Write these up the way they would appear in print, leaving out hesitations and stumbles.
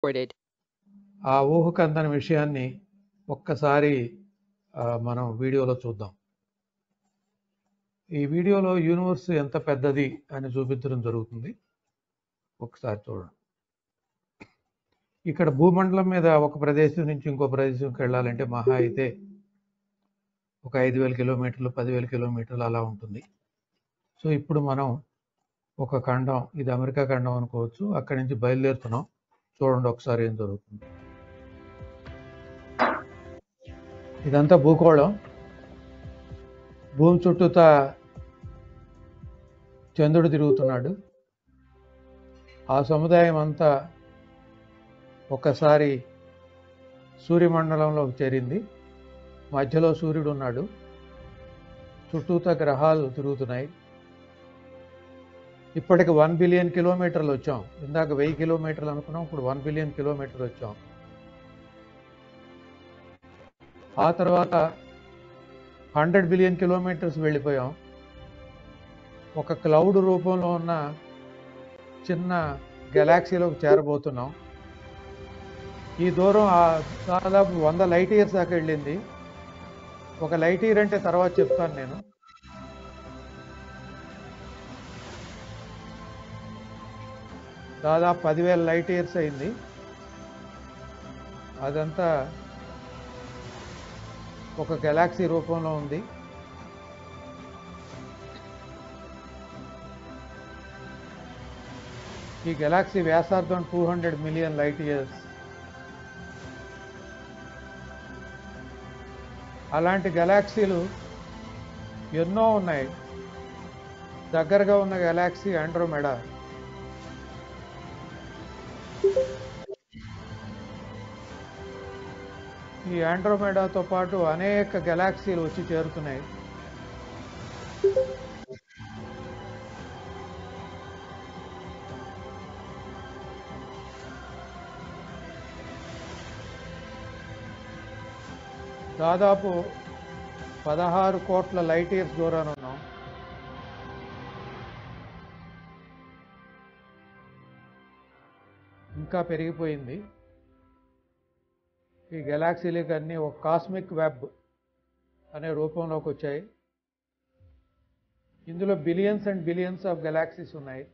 recorded. ఆ ఊహకు అందని విషయాన్ని ఒక్కసారి మనం వీడియోలో చూద్దాం. ఈ వీడియోలో యూనివర్స్ ఎంత పెద్దది అని చూపించడం జరుగుతుంది. ఒకసారి చూడండి. ఇక్కడ భూమండలం మీద ఒక ప్రదేశం నుంచి ఇంకో ప్రదేశంకి వెళ్ళాలంటే మహా అయితే ఒక 5,000 కిలోమీటర్లు 10,000 కిలోమీటర్లు అలా ఉంటుంది. సో ఇప్పుడు మనం ఒక ఖండం, ఇది అమెరికా ఖండం అనుకోవచ్చు, అక్కడి నుంచి బయలుదేరుతున్నాం. చూడండి ఒకసారి ఏం జరుగుతుంది. ఇదంతా భూగోళం. భూమి చుట్టూతా చంద్రుడు తిరుగుతున్నాడు. ఆ సముదాయం అంతా ఒకసారి సూర్యమండలంలోకి చేరింది. మధ్యలో సూర్యుడు ఉన్నాడు. చుట్టూతా గ్రహాలు తిరుగుతున్నాయి. ఇప్పటికి 1 బిలియన్ కిలోమీటర్లు వచ్చాం. ఇందాక 1000 కిలోమీటర్లు అనుకున్నాం, ఇప్పుడు 1 బిలియన్ కిలోమీటర్లు వచ్చాం. ఆ తర్వాత 100 బిలియన్ కిలోమీటర్స్ వెళ్ళిపోయాం. ఒక క్లౌడ్ రూపంలో ఉన్న చిన్న గెలాక్సీలోకి చేరబోతున్నాం. ఈ దూరం దాదాపు 100 లైట్ ఇయర్స్ దాకా వెళ్ళింది. ఒక లైట్ ఇయర్ అంటే తర్వాత చెప్తాను నేను. దాదాపు 10,000 లైట్ ఇయర్స్ అయింది. అదంతా ఒక గెలాక్సీ రూపంలో ఉంది. ఈ గెలాక్సీ వ్యాసార్థం 200 మిలియన్ లైట్ ఇయర్స్. అలాంటి గెలాక్సీలు ఎన్నో ఉన్నాయి. దగ్గరగా ఉన్న గెలాక్సీ ఆండ్రోమెడా. ఈ ఆండ్రోమెడాతో పాటు అనేక గెలాక్సీలు వచ్చి చేరుతున్నాయి. దాదాపు 16 కోట్ల లైట్ ఇయర్స్ దూరాన ఉన్నాం. ఇంకా పెరిగిపోయింది. ఈ గెలాక్సీలకి అన్నీ ఒక కాస్మిక్ వెబ్ అనే రూపంలోకి వచ్చాయి. ఇందులో billions and billions of galaxies ఉన్నాయి.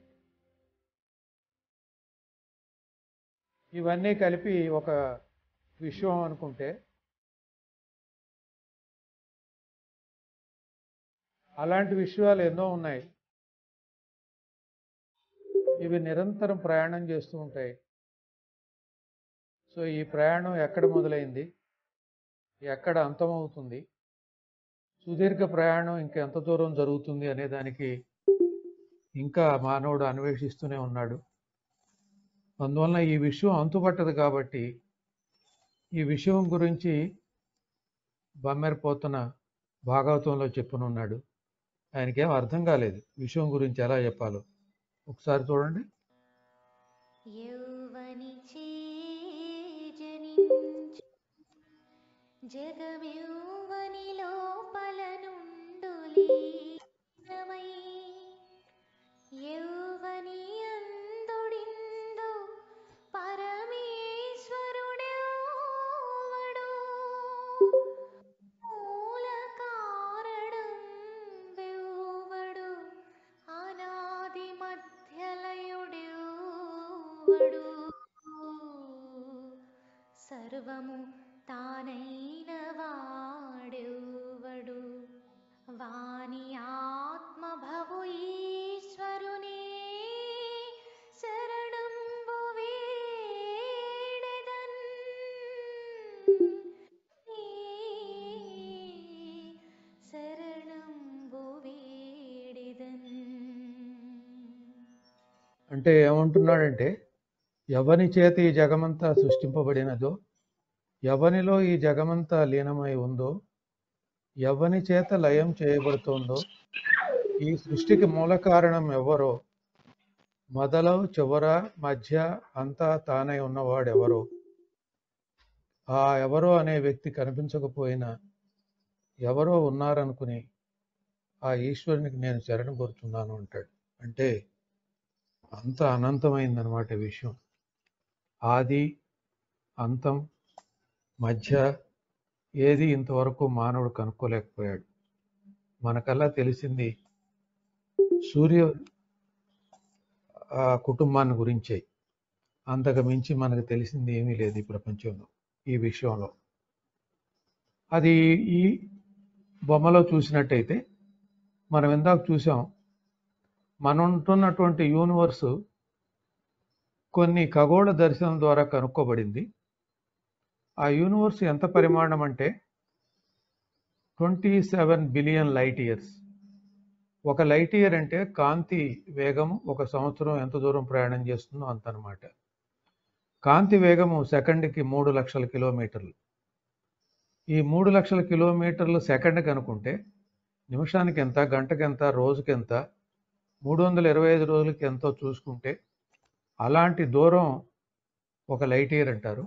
ఇవన్నీ కలిపి ఒక విశ్వం అనుకుంటే, అలాంటి విశ్వాలు ఎన్నో ఉన్నాయి. ఇవి నిరంతరం ప్రయాణం చేస్తూ ఉంటాయి. సో ఈ ప్రయాణం ఎక్కడ మొదలైంది, ఎక్కడ అంతమవుతుంది, సుదీర్ఘ ప్రయాణం ఇంకెంత దూరం జరుగుతుంది అనే దానికి ఇంకా మానవుడు అన్వేషిస్తూనే ఉన్నాడు. అందువలన ఈ విషయం అంతుపట్టదు. కాబట్టి ఈ విషయం గురించి బమ్మెరపోతున్న భాగవతంలో చెప్పనున్నాడు. ఆయనకేం అర్థం కాలేదు విషయం గురించి ఎలా చెప్పాలో. ఒకసారి చూడండి. జగమెవ్వని లోపల నుండులీనమై యౌవని అందుడిందు పరమేశ్వరుడెవ్వడు మూల కారణం బెవ్వడు అనాది మధ్యలయుడెవ్వడు సర్వము తానైన వాడెవ్వడు వాని ఆత్మభవు ఈశ్వరునే శరణంబు వేడెదన్ శరణంబు వేడెదన్. అంటే ఏమంటున్నాడంటే, ఎవని చేత ఈ జగమంతా సృష్టింపబడినదో, ఎవనిలో ఈ జగమంతా లీనమై ఉందో, ఎవని చేత లయం చేయబడుతోందో, ఈ సృష్టికి మూల కారణం ఎవరో, మొదలు చివర మధ్య అంతా తానై ఉన్నవాడెవరో, ఆ ఎవరో అనే వ్యక్తి కనిపించకపోయినా ఎవరో ఉన్నారనుకుని ఆ ఈశ్వరునికి నేను శరణు కోరుతున్నాను అంటాడు. అంటే అంత అనంతమైందనమాట విషయం. ఆది అంతం మధ్య ఏది ఇంతవరకు మానవుడు కనుక్కోలేకపోయాడు. మనకల్లా తెలిసింది సూర్య కుటుంబాన్ని గురించే. అంతకు మించి మనకు తెలిసింది ఏమీ లేదు ఈ ప్రపంచంలో ఈ విషయంలో. అది ఈ బొమ్మలో చూసినట్టయితే మనం ఇందాక చూసాం, మనం ఉంటున్నటువంటి యూనివర్సు కొన్ని ఖగోళ దర్శనం ద్వారా కనుక్కోబడింది. ఆ యూనివర్స్ ఎంత పరిమాణం అంటే 27 బిలియన్ లైట్ ఇయర్స్. ఒక లైట్ ఇయర్ అంటే కాంతి వేగం ఒక సంవత్సరం ఎంత దూరం ప్రయాణం చేస్తుందో అంత అనమాట. కాంతి వేగము సెకండ్కి 3 లక్షల కిలోమీటర్లు. ఈ 3 లక్షల కిలోమీటర్లు సెకండ్కి అనుకుంటే నిమిషానికి ఎంత, గంటకి ఎంత, రోజుకి ఎంత, 325 రోజులకి ఎంతో చూసుకుంటే అలాంటి దూరం ఒక లైట్ ఇయర్ అంటారు.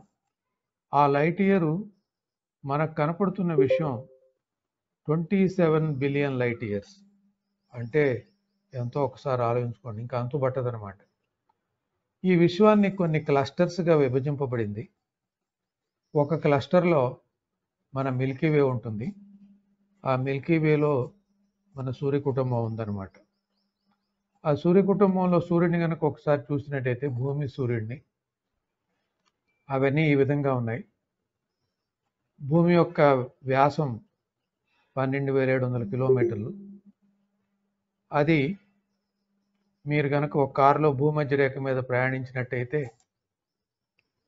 ఆ లైట్ ఇయరు మనకు కనపడుతున్న విషయం 27 బిలియన్ లైట్ ఇయర్స్. అంటే ఎంతో ఒకసారి ఆలోచించుకోండి, ఇంకా అంతుబట్టదనమాట. ఈ విశ్వాన్ని కొన్ని క్లస్టర్స్గా విభజింపబడింది. ఒక క్లస్టర్లో మన మిల్కీవే ఉంటుంది. ఆ మిల్కీవేలో మన సూర్య కుటుంబం ఉందన్నమాట. ఆ సూర్య కుటుంబంలో సూర్యుని కనుక ఒకసారి చూసినట్టయితే భూమి, సూర్యుడిని, అవన్నీ ఈ విధంగా ఉన్నాయి. భూమి యొక్క వ్యాసం 12,700 కిలోమీటర్లు. అది మీరు కనుక ఒక కారులో భూమధ్య రేఖ మీద ప్రయాణించినట్టయితే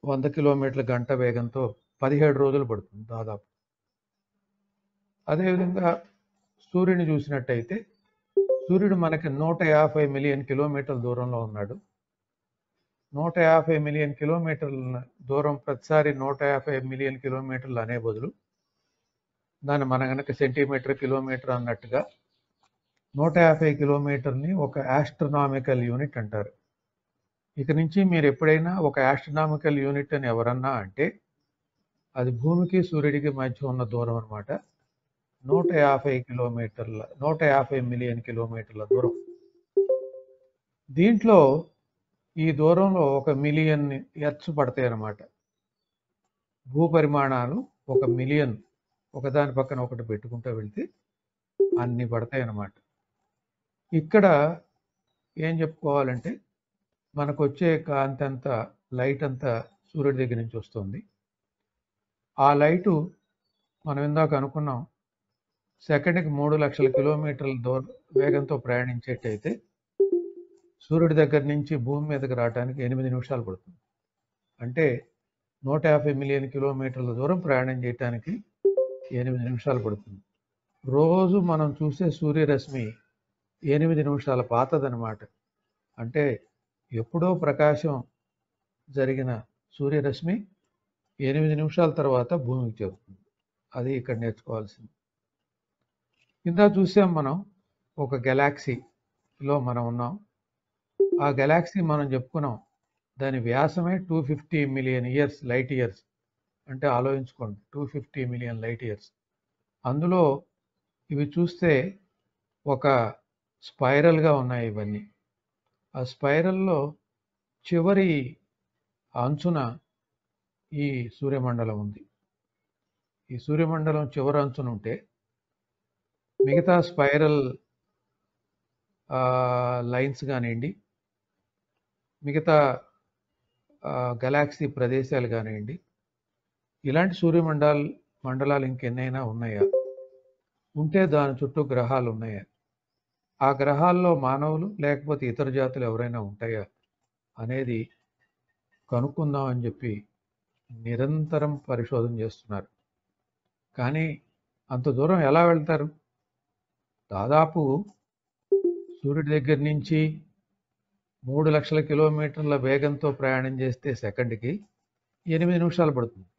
100 కిలోమీటర్ల గంట వేగంతో 17 రోజులు పడుతుంది దాదాపు. అదేవిధంగా సూర్యుని చూసినట్టయితే సూర్యుడు మనకి 150 మిలియన్ కిలోమీటర్ల దూరంలో ఉన్నాడు. 150 మిలియన్ కిలోమీటర్ల దూరం, ప్రతిసారి 150 మిలియన్ కిలోమీటర్లు అనే బదులు దాన్ని మన కనుక సెంటీమీటర్, కిలోమీటర్ అన్నట్టుగా 150 కిలోమీటర్ని ఒక ఆస్ట్రనామికల్ యూనిట్ అంటారు. ఇక నుంచి మీరు ఎప్పుడైనా ఒక ఆస్ట్రనామికల్ యూనిట్ అని ఎవరన్నా అంటే అది భూమికి సూర్యుడికి మధ్య ఉన్న దూరం అనమాట. 150 మిలియన్ కిలోమీటర్ల దూరం. దీంట్లో ఈ దూరంలో 1 మిలియన్ ఎర్త్స్ పడతాయి అన్నమాట. భూ పరిమాణాలు 1 మిలియన్ ఒకదాని పక్కన ఒకటి పెట్టుకుంటూ వెళ్తే అన్ని పడతాయి అన్నమాట. ఇక్కడ ఏం చెప్పుకోవాలంటే మనకు వచ్చే కాంతి అంతా, లైట్ అంతా సూర్యుడి దగ్గర నుంచి వస్తుంది. ఆ లైటు మనం ఇందాక అనుకున్నాం సెకండ్కి 3 లక్షల కిలోమీటర్ల వేగంతో ప్రయాణించేటైతే సూర్యుడి దగ్గర నుంచి భూమి మీదకి రావడానికి 8 నిమిషాలు పడుతుంది. అంటే 150 మిలియన్ కిలోమీటర్ల దూరం ప్రయాణం చేయడానికి 8 నిమిషాలు పడుతుంది. రోజు మనం చూసే సూర్యరశ్మి 8 నిమిషాల పాతదనమాట. అంటే ఎప్పుడో ప్రకాశం జరిగిన సూర్యరశ్మి 8 నిమిషాల తర్వాత భూమికి చేరుతుంది. అది ఇక్కడ నేర్చుకోవాల్సింది. ఇందా చూసాం మనం ఒక గెలాక్సీలో మనం ఉన్నాం. ఆ గెలాక్సీ మనం చెప్పుకున్నాం దాని వ్యాసమే 250 మిలియన్ ఇయర్స్, లైట్ ఇయర్స్. అంటే ఆలోచించుకోండి, 250 మిలియన్ లైట్ ఇయర్స్. అందులో ఇవి చూస్తే ఒక స్పైరల్గా ఉన్నాయి ఇవన్నీ. ఆ స్పైరల్లో చివరి అంచున ఈ సూర్యమండలం ఉంది. ఈ సూర్యమండలం చివరి అంచున ఉంటే మిగతా స్పైరల్ లైన్స్ కానివ్వండి, మిగతా గెలాక్సీ ప్రదేశాలు కానివ్వండి, ఇలాంటి మండలాలు ఇంకెన్నైనా ఉన్నాయా? ఉంటే దాని చుట్టూ గ్రహాలు ఉన్నాయా? ఆ గ్రహాల్లో మానవులు లేకపోతే ఇతర జాతులు ఎవరైనా ఉంటాయా అనేది కనుక్కుందాం అని చెప్పి నిరంతరం పరిశోధన చేస్తున్నారు. కానీ అంత దూరం ఎలా వెళ్తారు? దాదాపు సూర్యుడి దగ్గర నుంచి 3 లక్షల కిలోమీటర్ల వేగంతో ప్రయాణం చేస్తే సెకండ్కి 8 నిమిషాలు పడుతుంది.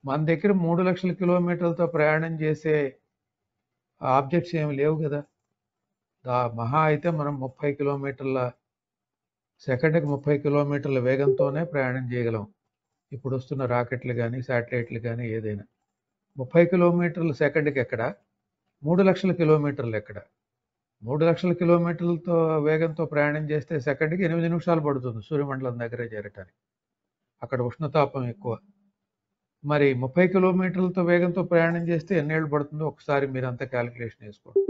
మన దగ్గర 3 లక్షల కిలోమీటర్లతో ప్రయాణం చేసే ఆబ్జెక్ట్స్ ఏమి లేవు కదా. మహా అయితే మనం 30 కిలోమీటర్ల సెకండ్కి 30 కిలోమీటర్ల వేగంతోనే ప్రయాణం చేయగలం. ఇప్పుడు వస్తున్న రాకెట్లు కానీ, శాటిలైట్లు కానీ, ఏదైనా 30 కిలోమీటర్ల సెకండ్కి ఎక్కడ, 3 లక్షల కిలోమీటర్లు ఎక్కడ? 3 లక్షల కిలోమీటర్లతో వేగంతో ప్రయాణం చేస్తే సెకండ్కి 8 నిమిషాలు పడుతుంది సూర్యమండలం దగ్గర చేరటానికి. అక్కడ ఉష్ణతాపం ఎక్కువ. మరి 30 కిలోమీటర్లతో వేగంతో ప్రయాణం చేస్తే ఎన్నేళ్ళు పడుతుందో ఒకసారి మీరంతా క్యాలిక్యులేషన్ వేసుకోండి.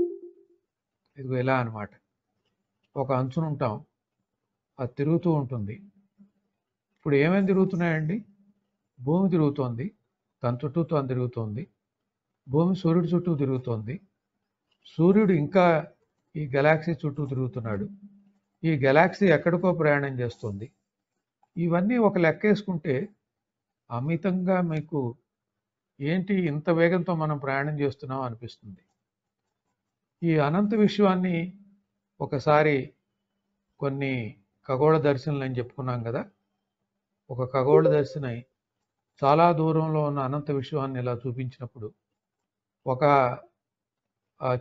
ఇదిగో ఇలా అనమాట. ఒక అంచున ఉంటాం, అది తిరుగుతూ ఉంటుంది. ఇప్పుడు ఏమేమి తిరుగుతున్నాయండి? భూమి తిరుగుతోంది, తన చుట్టూ తాను తిరుగుతోంది. భూమి సూర్యుడి చుట్టూ తిరుగుతోంది. సూర్యుడు ఇంకా ఈ గెలాక్సీ చుట్టూ తిరుగుతున్నాడు. ఈ గెలాక్సీ ఎక్కడికో ప్రయాణం చేస్తుంది. ఇవన్నీ ఒక లెక్క వేసుకుంటే అమితంగా మీకు ఏంటి ఇంత వేగంతో మనం ప్రయాణం చేస్తున్నాం అనిపిస్తుంది. ఈ అనంత విశ్వాన్ని ఒకసారి కొన్ని ఖగోళ దర్శనలు అని చెప్పుకున్నాం కదా, ఒక ఖగోళ దర్శనై చాలా దూరంలో ఉన్న అనంత విశ్వాన్ని ఇలా చూపించినప్పుడు ఒక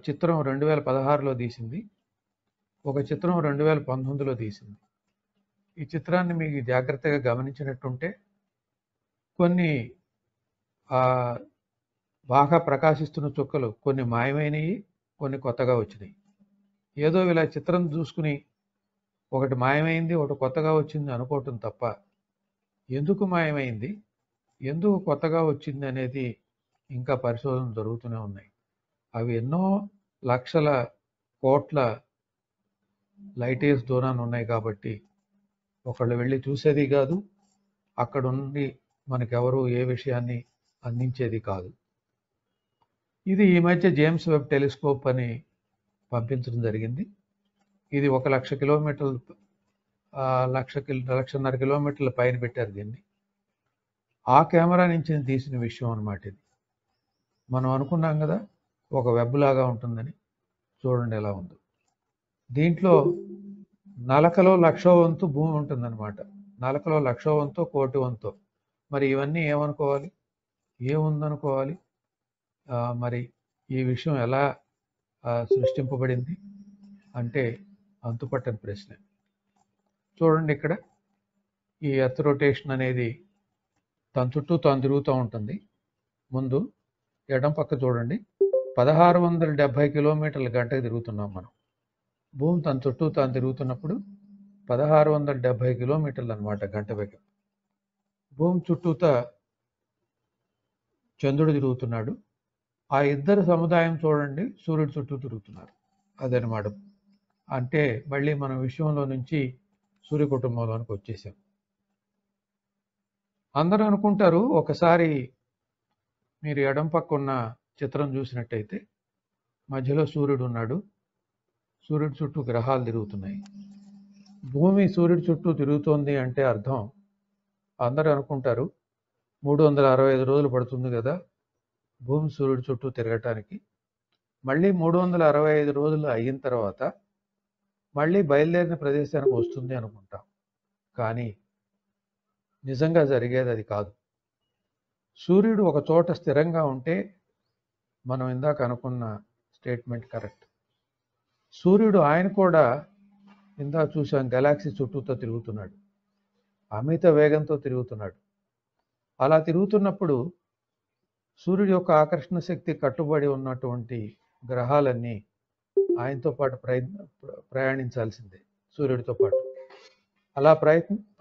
చిత్రం 2016లో తీసింది, ఒక చిత్రం 2019లో తీసింది. ఈ చిత్రాన్ని మీకు జాగ్రత్తగా గమనించినట్టుంటే కొన్ని బాగా ప్రకాశిస్తున్న చుక్కలు కొన్ని మాయమైనవి, కొన్ని కొత్తగా వచ్చినాయి. ఏదో ఇలా చిత్రం చూసుకుని ఒకటి మాయమైంది, ఒకటి కొత్తగా వచ్చింది అనుకోవటం తప్ప ఎందుకు మాయమైంది, ఎందుకు కొత్తగా వచ్చింది అనేది ఇంకా పరిశోధనలు జరుగుతూనే ఉన్నాయి. అవి ఎన్నో లక్షల కోట్ల లైట్ ఇయర్స్ దూరాన్ని ఉన్నాయి కాబట్టి ఒకళ్ళు వెళ్ళి చూసేది కాదు, అక్కడ ఉండి మనకెవరు ఏ విషయాన్ని అందించేది కాదు. ఇది ఈ మధ్య జేమ్స్ వెబ్ టెలిస్కోప్ అని పంపించడం జరిగింది. ఇది 1,00,000 కిలోమీటర్లు 1,00,000 కిలోమీటర్ల పైన పెట్టారు దీన్ని. ఆ కెమెరా నుంచి తీసిన విషయం అన్నమాట ఇది. మనం అనుకున్నాం కదా ఒక వెబ్ లాగా ఉంటుందని, చూడండి ఎలా ఉందో. దీంట్లో నలకలో 1,00,000వ వంతు భూమి ఉంటుందన్నమాట. నలకలో 1,00,000వ వంతో 1,00,000 వంతో. మరి ఇవన్నీ ఏమనుకోవాలి, ఏముందనుకోవాలి? మరి ఈ విషయం ఎలా సృష్టింపబడింది అంటే అంతుపట్టని ప్రశ్న. చూడండి ఇక్కడ ఈ ఎర్త్ రొటేషన్ అనేది తన చుట్టూ తాను తిరుగుతూ ఉంటుంది. ముందు ఎడం పక్క చూడండి, 1670 కిలోమీటర్ల గంటకు తిరుగుతున్నాం మనం. భూమి తన చుట్టూ తాను తిరుగుతున్నప్పుడు 1670 కిలోమీటర్లు అనమాట గంట వేగం. భూమి చుట్టూతా చంద్రుడు తిరుగుతున్నాడు. ఆ ఇద్దరు సముదాయం చూడండి సూర్యుడి చుట్టూ తిరుగుతున్నారు. అదనమాట. అంటే మళ్ళీ మన విషయంలో నుంచి సూర్య కుటుంబంలోనికి వచ్చేసాం. అందరూ అనుకుంటారు, ఒకసారి మీరు ఎడం పక్క ఉన్న చిత్రం చూసినట్టయితే మధ్యలో సూర్యుడు ఉన్నాడు, సూర్యుడి చుట్టూ గ్రహాలు తిరుగుతున్నాయి. భూమి సూర్యుడి చుట్టూ తిరుగుతోంది అంటే అర్థం, అందరూ అనుకుంటారు 365 రోజులు పడుతుంది కదా భూమి సూర్యుడి చుట్టూ తిరగటానికి. మళ్ళీ 365 రోజులు అయిన తర్వాత మళ్ళీ బయలుదేరిన ప్రదేశానికి వస్తుంది అనుకుంటాం. కానీ నిజంగా జరిగేది అది కాదు. సూర్యుడు ఒక చోట స్థిరంగా ఉంటే మనం ఇందాక అనుకున్న స్టేట్మెంట్ కరెక్ట్. సూర్యుడు ఆయన కూడా ఇందాక చూసాం గెలాక్సీ చుట్టూతో తిరుగుతున్నాడు, అమిత వేగంతో తిరుగుతున్నాడు. అలా తిరుగుతున్నప్పుడు సూర్యుడి యొక్క ఆకర్షణ శక్తి కట్టుబడి ఉన్నటువంటి గ్రహాలన్నీ ఆయనతో పాటు ప్రయాణించాల్సిందే, సూర్యుడితో పాటు. అలా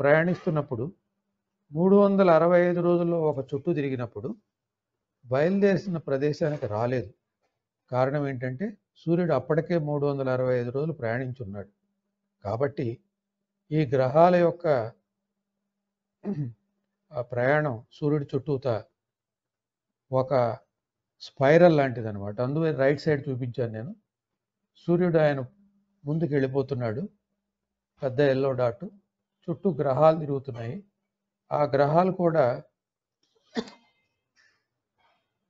ప్రయాణిస్తున్నప్పుడు 365 రోజుల్లో ఒక చుట్టూ తిరిగినప్పుడు బయలుదేరిన ప్రదేశానికి రాలేదు. కారణం ఏంటంటే సూర్యుడు అప్పటికే 365 రోజులు ప్రయాణించున్నాడు. కాబట్టి ఈ గ్రహాల యొక్క ప్రయాణం సూర్యుడి చుట్టూతా ఒక స్పైరల్ లాంటిది అనమాట. అందువల్ల రైట్ సైడ్ చూపించాను నేను. సూర్యుడు ఆయన ముందుకు వెళ్ళిపోతున్నాడు, పెద్ద ఎల్లో డాట్, చుట్టూ గ్రహాలు తిరుగుతున్నాయి. ఆ గ్రహాలు కూడా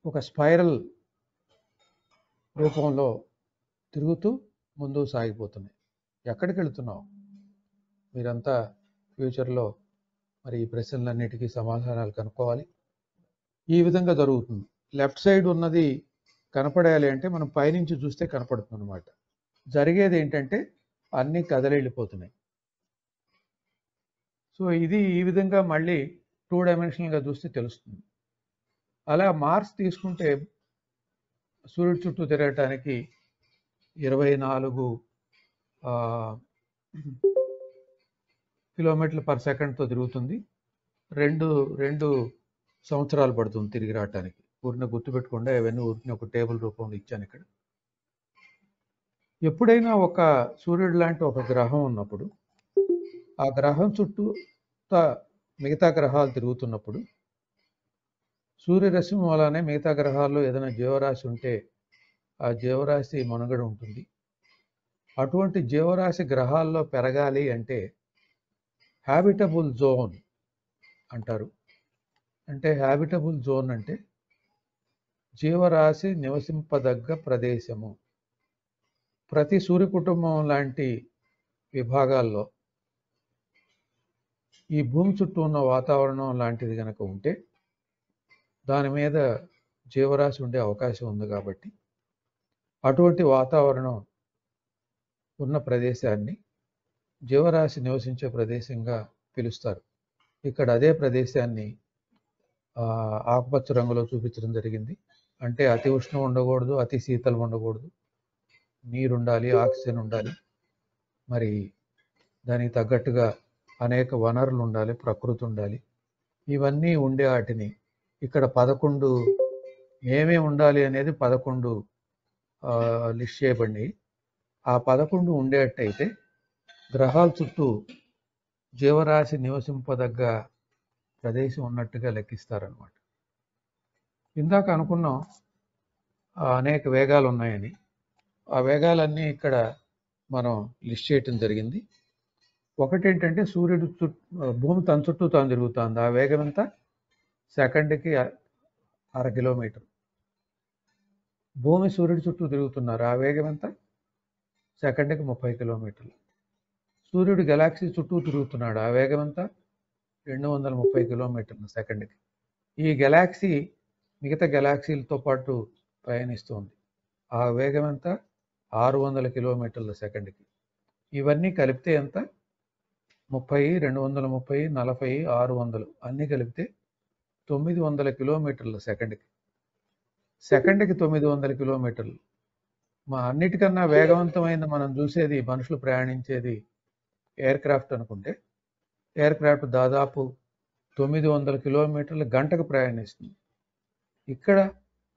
ఒక స్పైరల్ రూపంలో తిరుగుతూ ముందుకు సాగిపోతున్నాయి. ఎక్కడికి వెళుతున్నావు? మీరంతా ఫ్యూచర్లో మరి ఈ ప్రశ్నలన్నిటికీ సమాధానాలు కనుక్కోవాలి. ఈ విధంగా జరుగుతుంది. లెఫ్ట్ సైడ్ ఉన్నది కనపడేయాలి అంటే మనం పైనుంచి చూస్తే కనపడుతుంది అనమాట. జరిగేది ఏంటంటే అన్నీ కదలిపోతున్నాయి. సో ఇది ఈ విధంగా మళ్ళీ 2 డైమెన్షనల్గా చూస్తే తెలుస్తుంది. అలా మార్స్ తీసుకుంటే సూర్యుడి చుట్టూ తిరగటానికి 24 కిలోమీటర్ల పర్ సెకండ్తో తిరుగుతుంది. రెండు రెండు సంవత్సరాలు పడుతుంది తిరిగి రావటానికి. ఊరిని గుర్తుపెట్టుకుండా అవన్నీ ఊరిని ఒక టేబుల్ రూపంలో ఇచ్చాను ఇక్కడ. ఎప్పుడైనా ఒక సూర్యుడు లాంటి ఒక గ్రహం ఉన్నప్పుడు, ఆ గ్రహం చుట్టూ మిగతా గ్రహాలు తిరుగుతున్నప్పుడు సూర్యరశ్మి వలనే మిగతా గ్రహాల్లో ఏదైనా జీవరాశి ఉంటే ఆ జీవరాశి మనుగడ ఉంటుంది. అటువంటి జీవరాశి గ్రహాల్లో పెరగాలి అంటే హ్యాబిటబుల్ జోన్ అంటారు. అంటే హ్యాబిటబుల్ జోన్ అంటే జీవరాశి నివసింపదగ్గ ప్రదేశము. ప్రతి సూర్య కుటుంబం లాంటి విభాగాల్లో ఈ భూమి చుట్టూ ఉన్న వాతావరణం లాంటిది కనుక ఉంటే దాని మీద జీవరాశి ఉండే అవకాశం ఉంది. కాబట్టి అటువంటి వాతావరణం ఉన్న ప్రదేశాన్ని జీవరాశి నివసించే ప్రదేశంగా పిలుస్తారు. ఇక్కడ అదే ప్రదేశాన్ని ఆకుపచ్చ రంగులో చూపించడం జరిగింది. అంటే అతి ఉష్ణం ఉండకూడదు, అతి శీతలం ఉండకూడదు, నీరు ఉండాలి, ఆక్సిజన్ ఉండాలి, మరి దానికి తగ్గట్టుగా అనేక వనరులు ఉండాలి, ప్రకృతి ఉండాలి. ఇవన్నీ ఉండే వాటిని ఇక్కడ 11 ఏమేమి ఉండాలి అనేది 11 లిస్ట్ చేయబడినాయి. ఆ 11 ఉండేటట్టయితే గ్రహాల చుట్టూ జీవరాశి నివసింపదగ్గ ప్రదేశం ఉన్నట్టుగా లెక్కిస్తారనమాట. ఇందాక అనుకున్నాం అనేక వేగాలు ఉన్నాయని. ఆ వేగాలన్నీ ఇక్కడ మనం లిస్ట్ చేయటం జరిగింది. ఒకటి ఏంటంటే సూర్యుడు భూమి తన చుట్టూ తాను తిరుగుతుంది. ఆ వేగం ఎంత? సెకండ్కి 1/2 కిలోమీటర్. భూమి సూర్యుడి చుట్టూ తిరుగుతున్నారు. ఆ వేగం ఎంత? సెకండ్కి 30 కిలోమీటర్లు. సూర్యుడు గెలాక్సీ చుట్టూ తిరుగుతున్నాడు. ఆ వేగం ఎంత? 230 కిలోమీటర్లు సెకండ్కి. ఈ గెలాక్సీ మిగతా గెలాక్సీలతో పాటు ప్రయాణిస్తుంది. ఆ వేగం ఎంత? 600 కిలోమీటర్ల సెకండ్కి. ఇవన్నీ కలిపితే ఎంత? 30, 230, 40, 600 అన్నీ కలిపితే 900 కిలోమీటర్ల సెకండ్కి. సెకండ్కి 900 కిలోమీటర్లు. మా అన్నిటికన్నా వేగవంతమైన మనం చూసేది, మనుషులు ప్రయాణించేది ఎయిర్ క్రాఫ్ట్ అనుకుంటే, ఎయిర్ క్రాఫ్ట్ దాదాపు 900 కిలోమీటర్ల గంటకు ప్రయాణిస్తుంది. ఇక్కడ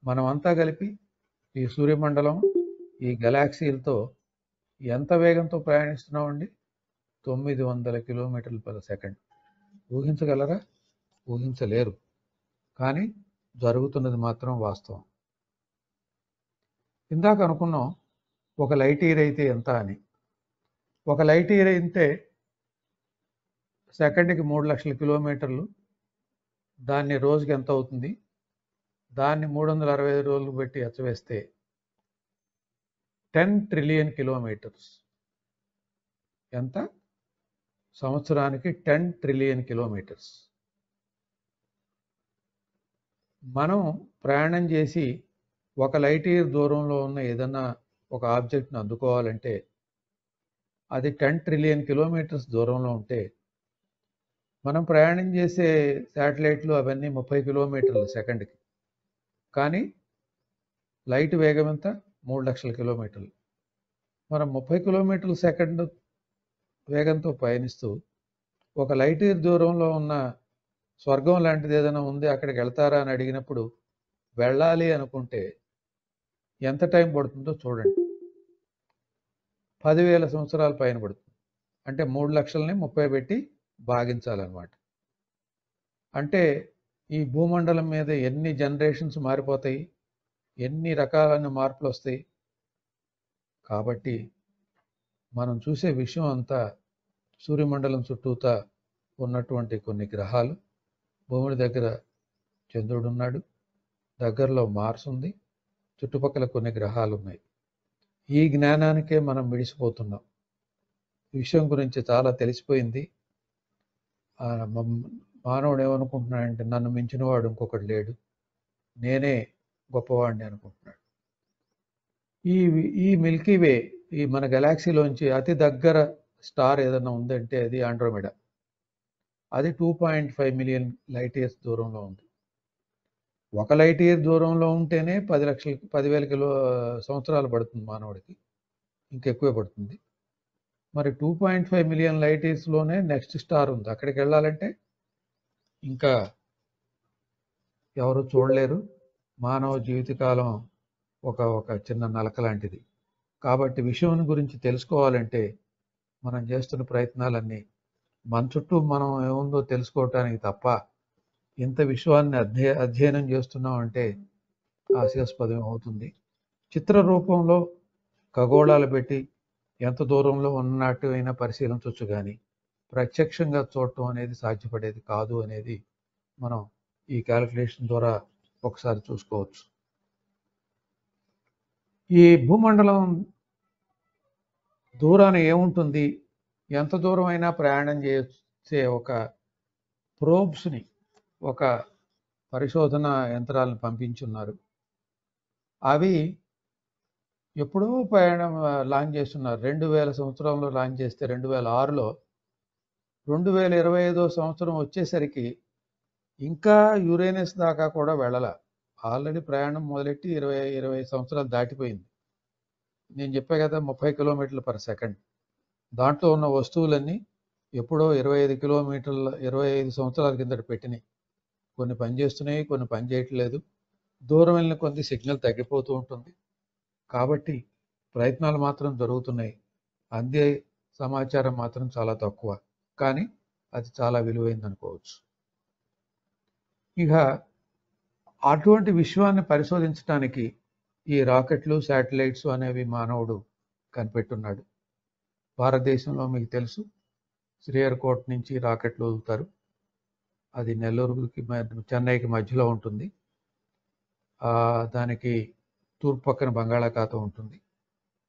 మనమంతా కలిపి ఈ సూర్యమండలం, ఈ గెలాక్సీలతో ఎంత వేగంతో ప్రయాణిస్తున్నామండి? 900 కిలోమీటర్లు పర్ సెకండ్. ఊహించగలరా? ఊహించలేరు. కానీ జరుగుతున్నది మాత్రం వాస్తవం. ఇందాక అనుకున్నాం ఒక లైట్ ఇయర్ అయితే ఎంత అని. ఒక లైట్ ఇయర్ అయితే సెకండ్కి 3 లక్షల కిలోమీటర్లు. దాన్ని రోజుకి ఎంత అవుతుంది? దాన్ని 365 రోజులు పెట్టి ఎచ్చవేస్తే 10 ట్రిలియన్ కిలోమీటర్స్. ఎంత? సంవత్సరానికి 10 ట్రిలియన్ కిలోమీటర్స్. మనం ప్రయాణం చేసి ఒక లైట్ ఇయర్ దూరంలో ఉన్న ఏదన్నా ఒక ఆబ్జెక్ట్ని అందుకోవాలంటే అది 10 ట్రిలియన్ కిలోమీటర్స్ దూరంలో ఉంటే, మనం ప్రయాణం చేసే శాటిలైట్లు అవన్నీ 30 కిలోమీటర్ల సెకండ్కి. కానీ లైట్ వేగం ఎంత? 3 లక్షల కిలోమీటర్లు. మనం 30 కిలోమీటర్ల సెకండ్ వేగంతో పయనిస్తూ ఒక లైట్ ఇయర్ దూరంలో ఉన్న స్వర్గం లాంటిది ఏదైనా ఉంది, అక్కడికి వెళ్తారా అని అడిగినప్పుడు వెళ్ళాలి అనుకుంటే ఎంత టైం పడుతుందో చూడండి. 10,000 సంవత్సరాల పైన పడుతుంది. అంటే 3 లక్షలని 30 పెట్టి భాగించాలన్నమాట. అంటే ఈ భూమండలం మీద ఎన్ని జనరేషన్స్ మారిపోతాయి, ఎన్ని రకాలైన మార్పులు వస్తాయి. కాబట్టి మనం చూసే విషయం అంతా సూర్యమండలం చుట్టూతా ఉన్నటువంటి కొన్ని గ్రహాలు. భూమి దగ్గర చంద్రుడు ఉన్నాడు, దగ్గరలో మార్స్ ఉంది, చుట్టుపక్కల కొన్ని గ్రహాలు ఉన్నాయి. ఈ జ్ఞానానికే మనం విడిసిపోతున్నాం. ఈ విషయం గురించి చాలా తెలిసిపోయింది. మానవుడు ఏమనుకుంటున్నాడంటే నన్ను మించిన వాడు ఇంకొకటి లేడు, నేనే గొప్పవాడిని అనుకుంటున్నాడు. ఈ మిల్కీ వే, ఈ మన గెలాక్సీలోంచి అతి దగ్గర స్టార్ ఏదైనా ఉందంటే అది ఆండ్రోమెడా. అది 2.5 మిలియన్ లైట్ ఇయర్స్ దూరంలో ఉంది. ఒక లైట్ ఇయర్ దూరంలో ఉంటేనే 10,000 సంవత్సరాలు పడుతుంది మానవుడికి, ఇంకెక్కువే పడుతుంది. మరి 2.5 మిలియన్ లైట్ ఇయర్స్లోనే నెక్స్ట్ స్టార్ ఉంది. అక్కడికి వెళ్ళాలంటే ఇంకా ఎవరు చూడలేరు. మానవ జీవితకాలం ఒక చిన్న నలక లాంటిది. కాబట్టి విషయం గురించి తెలుసుకోవాలంటే మనం చేస్తున్న ప్రయత్నాలన్నీ మన చుట్టూ మనం ఏముందో తెలుసుకోవటానికి తప్ప, ఇంత విశ్వాన్ని అధ్యయనం చేస్తున్నాం అంటే హాస్యాస్పదం అవుతుంది. చిత్ర రూపంలో ఖగోళాలు పెట్టి ఎంత దూరంలో ఉన్నట్టు అయినా పరిశీలించవచ్చు, కానీ ప్రత్యక్షంగా చూడటం అనేది సాధ్యపడేది కాదు అనేది మనం ఈ క్యాలిక్యులేషన్ ద్వారా ఒకసారి చూసుకోవచ్చు. ఈ భూమండలం దూరాన ఏముంటుంది, ఎంత దూరం అయినా ప్రయాణం చేసే ఒక ప్రోబ్స్ని, ఒక పరిశోధన యంత్రాలను పంపించున్నారు. అవి ఎప్పుడో ప్రయాణం లాంచ్ చేస్తున్నారు. 2000 సంవత్సరంలో లాంచ్ చేస్తే 2006లో 2025 సంవత్సరం వచ్చేసరికి ఇంకా యురేనస్ దాకా కూడా వెళ్ళాల. ఆల్రెడీ ప్రయాణం మొదలెట్టి 20 సంవత్సరాలు దాటిపోయింది. నేను చెప్పా కదా, 30 కిలోమీటర్లు పర్ సెకండ్. దాంట్లో ఉన్న వస్తువులన్నీ ఎప్పుడో 25 సంవత్సరాల కిందట పెట్టినాయి. కొన్ని పనిచేస్తున్నాయి, కొన్ని పని చేయట్లేదు. దూరం వెళ్ళిన కొద్ది సిగ్నల్ తగ్గిపోతూ ఉంటుంది. కాబట్టి ప్రయత్నాలు మాత్రం జరుగుతున్నాయి. అందే సమాచారం మాత్రం చాలా తక్కువ, కానీ అది చాలా విలువైంది అనుకోవచ్చు. ఇక అటువంటి విశ్వాన్ని పరిశోధించడానికి ఈ రాకెట్లు, శాటిలైట్స్ అనేవి మానవుడు కనిపెట్టున్నాడు. భారతదేశంలో మీకు తెలుసు, శ్రీహరికోట నుంచి రాకెట్లు వదులుతారు. అది నెల్లూరుకి చెన్నైకి మధ్యలో ఉంటుంది. దానికి తూర్పు పక్కన బంగాళాఖాతం ఉంటుంది.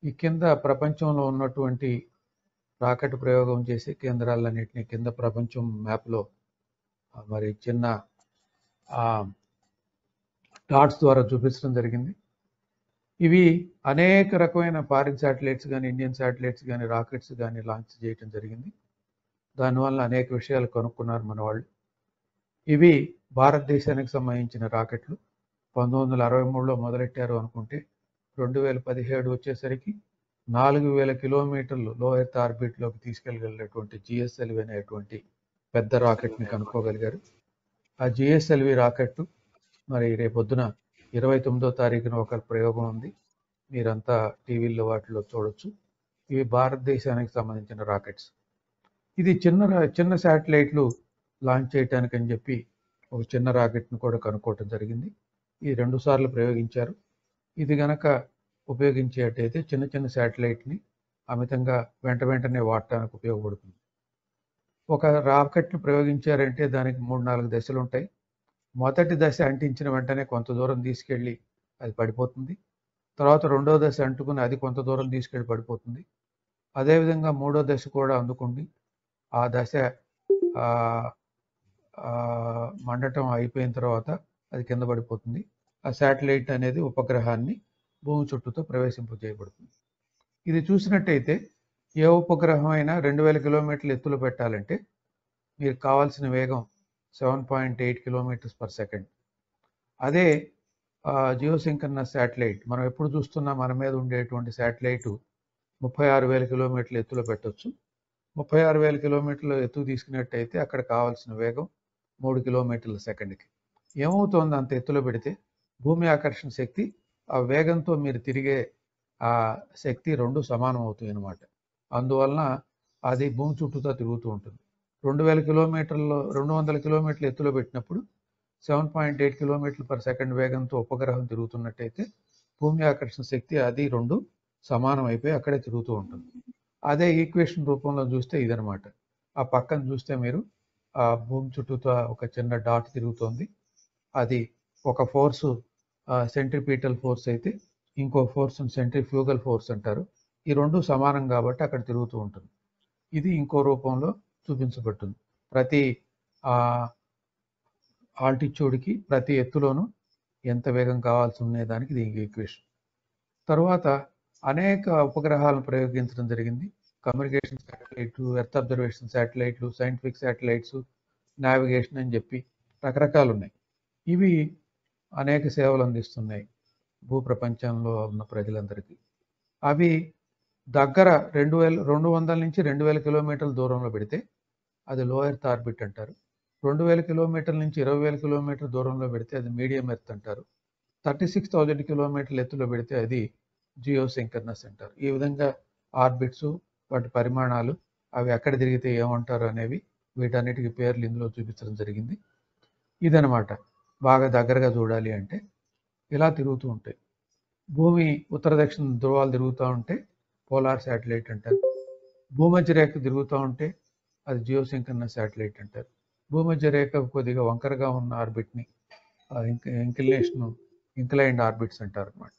ఈ కింద ప్రపంచంలో ఉన్నటువంటి రాకెట్ ప్రయోగం చేసే కేంద్రాలన్నింటినీ కింద ప్రపంచం మ్యాప్లో మరి చిన్న డాట్స్ ద్వారా చూపించడం జరిగింది. ఇవి అనేక రకమైన ఫారిన్ శాటిలైట్స్ కానీ, ఇండియన్ శాటిలైట్స్ కానీ, రాకెట్స్ కానీ లాంచ్ చేయడం జరిగింది. దానివల్ల అనేక విషయాలు కనుక్కున్నారు మన వాళ్ళు. ఇవి భారతదేశానికి సంబంధించిన రాకెట్లు. 1963లో మొదలెట్టారు అనుకుంటే 2017 వచ్చేసరికి 4000 కిలోమీటర్లు లో ఎర్త్ ఆర్బిట్లోకి తీసుకెళ్ళగలిగినటువంటి జిఎస్ఎల్వి అనేటువంటి పెద్ద రాకెట్ని కనుక్కోగలిగారు. ఆ జిఎస్ఎల్వి రాకెట్ మరి రేపొద్దున 29వ తారీఖున ఒక ప్రయోగం ఉంది. మీరంతా టీవీల్లో వాటిలో చూడొచ్చు. ఇవి భారతదేశానికి సంబంధించిన రాకెట్స్. ఇది చిన్న శాటిలైట్లు లాంచ్ చేయడానికి అని చెప్పి ఒక చిన్న రాకెట్ను కూడా కనుక్కోవటం జరిగింది. ఈ 2 సార్లు ప్రయోగించారు. ఇది గనక ఉపయోగించేటైతే చిన్న శాటిలైట్ని అమితంగా వెంటనే వాడటానికి ఉపయోగపడుతుంది. ఒక రాకెట్ను ప్రయోగించారంటే దానికి 3-4 దశలు ఉంటాయి. మొదటి దశ అంటించిన వెంటనే కొంత దూరం తీసుకెళ్ళి అది పడిపోతుంది. తర్వాత రెండో దశ అంటుకుని అది కొంత దూరం తీసుకెళ్ళి పడిపోతుంది. అదేవిధంగా మూడో దశ కూడా అందుకుంది. ఆ దశ మండటం అయిపోయిన తర్వాత అది కింద పడిపోతుంది. ఆ శాటిలైట్ అనేది ఉపగ్రహాన్ని భూమి చుట్టూతో ప్రవేశింపజేయబడుతుంది. ఇది చూసినట్టయితే ఏ ఉపగ్రహం అయినా 2000 కిలోమీటర్లు ఎత్తులో పెట్టాలంటే మీకు కావాల్సిన వేగం 7.8 కిలోమీటర్స్ పర్ సెకండ్. అదే జియోసింక్రనస్ శాటిలైట్ మనం ఎప్పుడు చూస్తున్నా మన మీద ఉండేటువంటి శాటిలైట్ 36,000 కిలోమీటర్ల ఎత్తులో పెట్టవచ్చు. 36,000 కిలోమీటర్ల ఎత్తుకు తీసుకున్నట్టయితే అక్కడ కావాల్సిన వేగం 3 కిలోమీటర్ల సెకండ్కి. ఏమవుతోంది అంత ఎత్తులో పెడితే? భూమి ఆకర్షణ శక్తి, ఆ వేగంతో మీరు తిరిగే ఆ శక్తి రెండు సమానం అవుతాయి అన్నమాట. అందువలన అది భూమి చుట్టూతో తిరుగుతూ ఉంటుంది. 200 కిలోమీటర్ల ఎత్తులో పెట్టినప్పుడు 7.8 కిలోమీటర్ల పర్ సెకండ్ వేగంతో ఉపగ్రహం తిరుగుతున్నట్టయితే భూమి ఆకర్షణ శక్తి అది రెండు సమానం అయిపోయి అక్కడే తిరుగుతూ ఉంటుంది. అదే ఈక్వేషన్ రూపంలో చూస్తే ఇదనమాట. ఆ పక్కన చూస్తే మీరు ఆ భూమి చుట్టూతో ఒక చిన్న డాట్ తిరుగుతోంది. అది ఒక ఫోర్సు సెంట్రిపీటల్ ఫోర్స్ అయితే ఇంకో ఫోర్స్ సెంట్రిఫ్యూగల్ ఫోర్స్ అంటారు. ఈ రెండు సమానం కాబట్టి అక్కడ తిరుగుతూ ఉంటుంది. ఇది ఇంకో రూపంలో చూపించబడుతుంది. ప్రతి ఆల్టిట్యూడ్కి, ప్రతి ఎత్తులోనూ ఎంత వేగం కావాల్సి ఉండే దానికి దీనికి ఈక్వేషన్. తర్వాత అనేక ఉపగ్రహాలను ప్రయోగించడం జరిగింది. కమ్యూనికేషన్ శాటిలైట్లు, ఎర్త్ అబ్జర్వేషన్ శాటిలైట్లు, సైంటిఫిక్ శాటిలైట్స్, నావిగేషన్ అని చెప్పి రకరకాలు ఉన్నాయి. ఇవి అనేక సేవలు అందిస్తున్నాయి భూప్రపంచంలో ఉన్న ప్రజలందరికీ. అవి దగ్గర 200 నుంచి 2000 కిలోమీటర్ల దూరంలో పెడితే అది లో ఎర్త్ ఆర్బిట్ అంటారు. 2000 కిలోమీటర్ల నుంచి 20,000 కిలోమీటర్ల దూరంలో పెడితే అది మీడియం ఎర్త్ అంటారు. 36,000 కిలోమీటర్ల ఎత్తులో పెడితే అది జియోసింక్రనస్ అంటారు. ఈ విధంగా ఆర్బిట్స్, వాటి పరిమాణాలు, అవి ఎక్కడ తిరిగితే ఏమంటారు అనేవి, వీటన్నిటికీ పేర్లు ఇందులో చూపించడం జరిగింది. ఇదనమాట. బాగా దగ్గరగా చూడాలి అంటే ఇలా తిరుగుతూ ఉంటాయి. భూమి ఉత్తర దక్షిణ ధ్రువాలు తిరుగుతూ ఉంటే పోలార్ శాటిలైట్ అంటారు. భూమధ్య రేఖ తిరుగుతూ ఉంటే అది జియోసింక్రనస్ శాటిలైట్ అంటారు. భూమధ్య రేఖ కొద్దిగా వంకరగా ఉన్న ఆర్బిట్ని ఇంక్లైన్డ్ ఆర్బిట్స్ అంటారు అన్నమాట.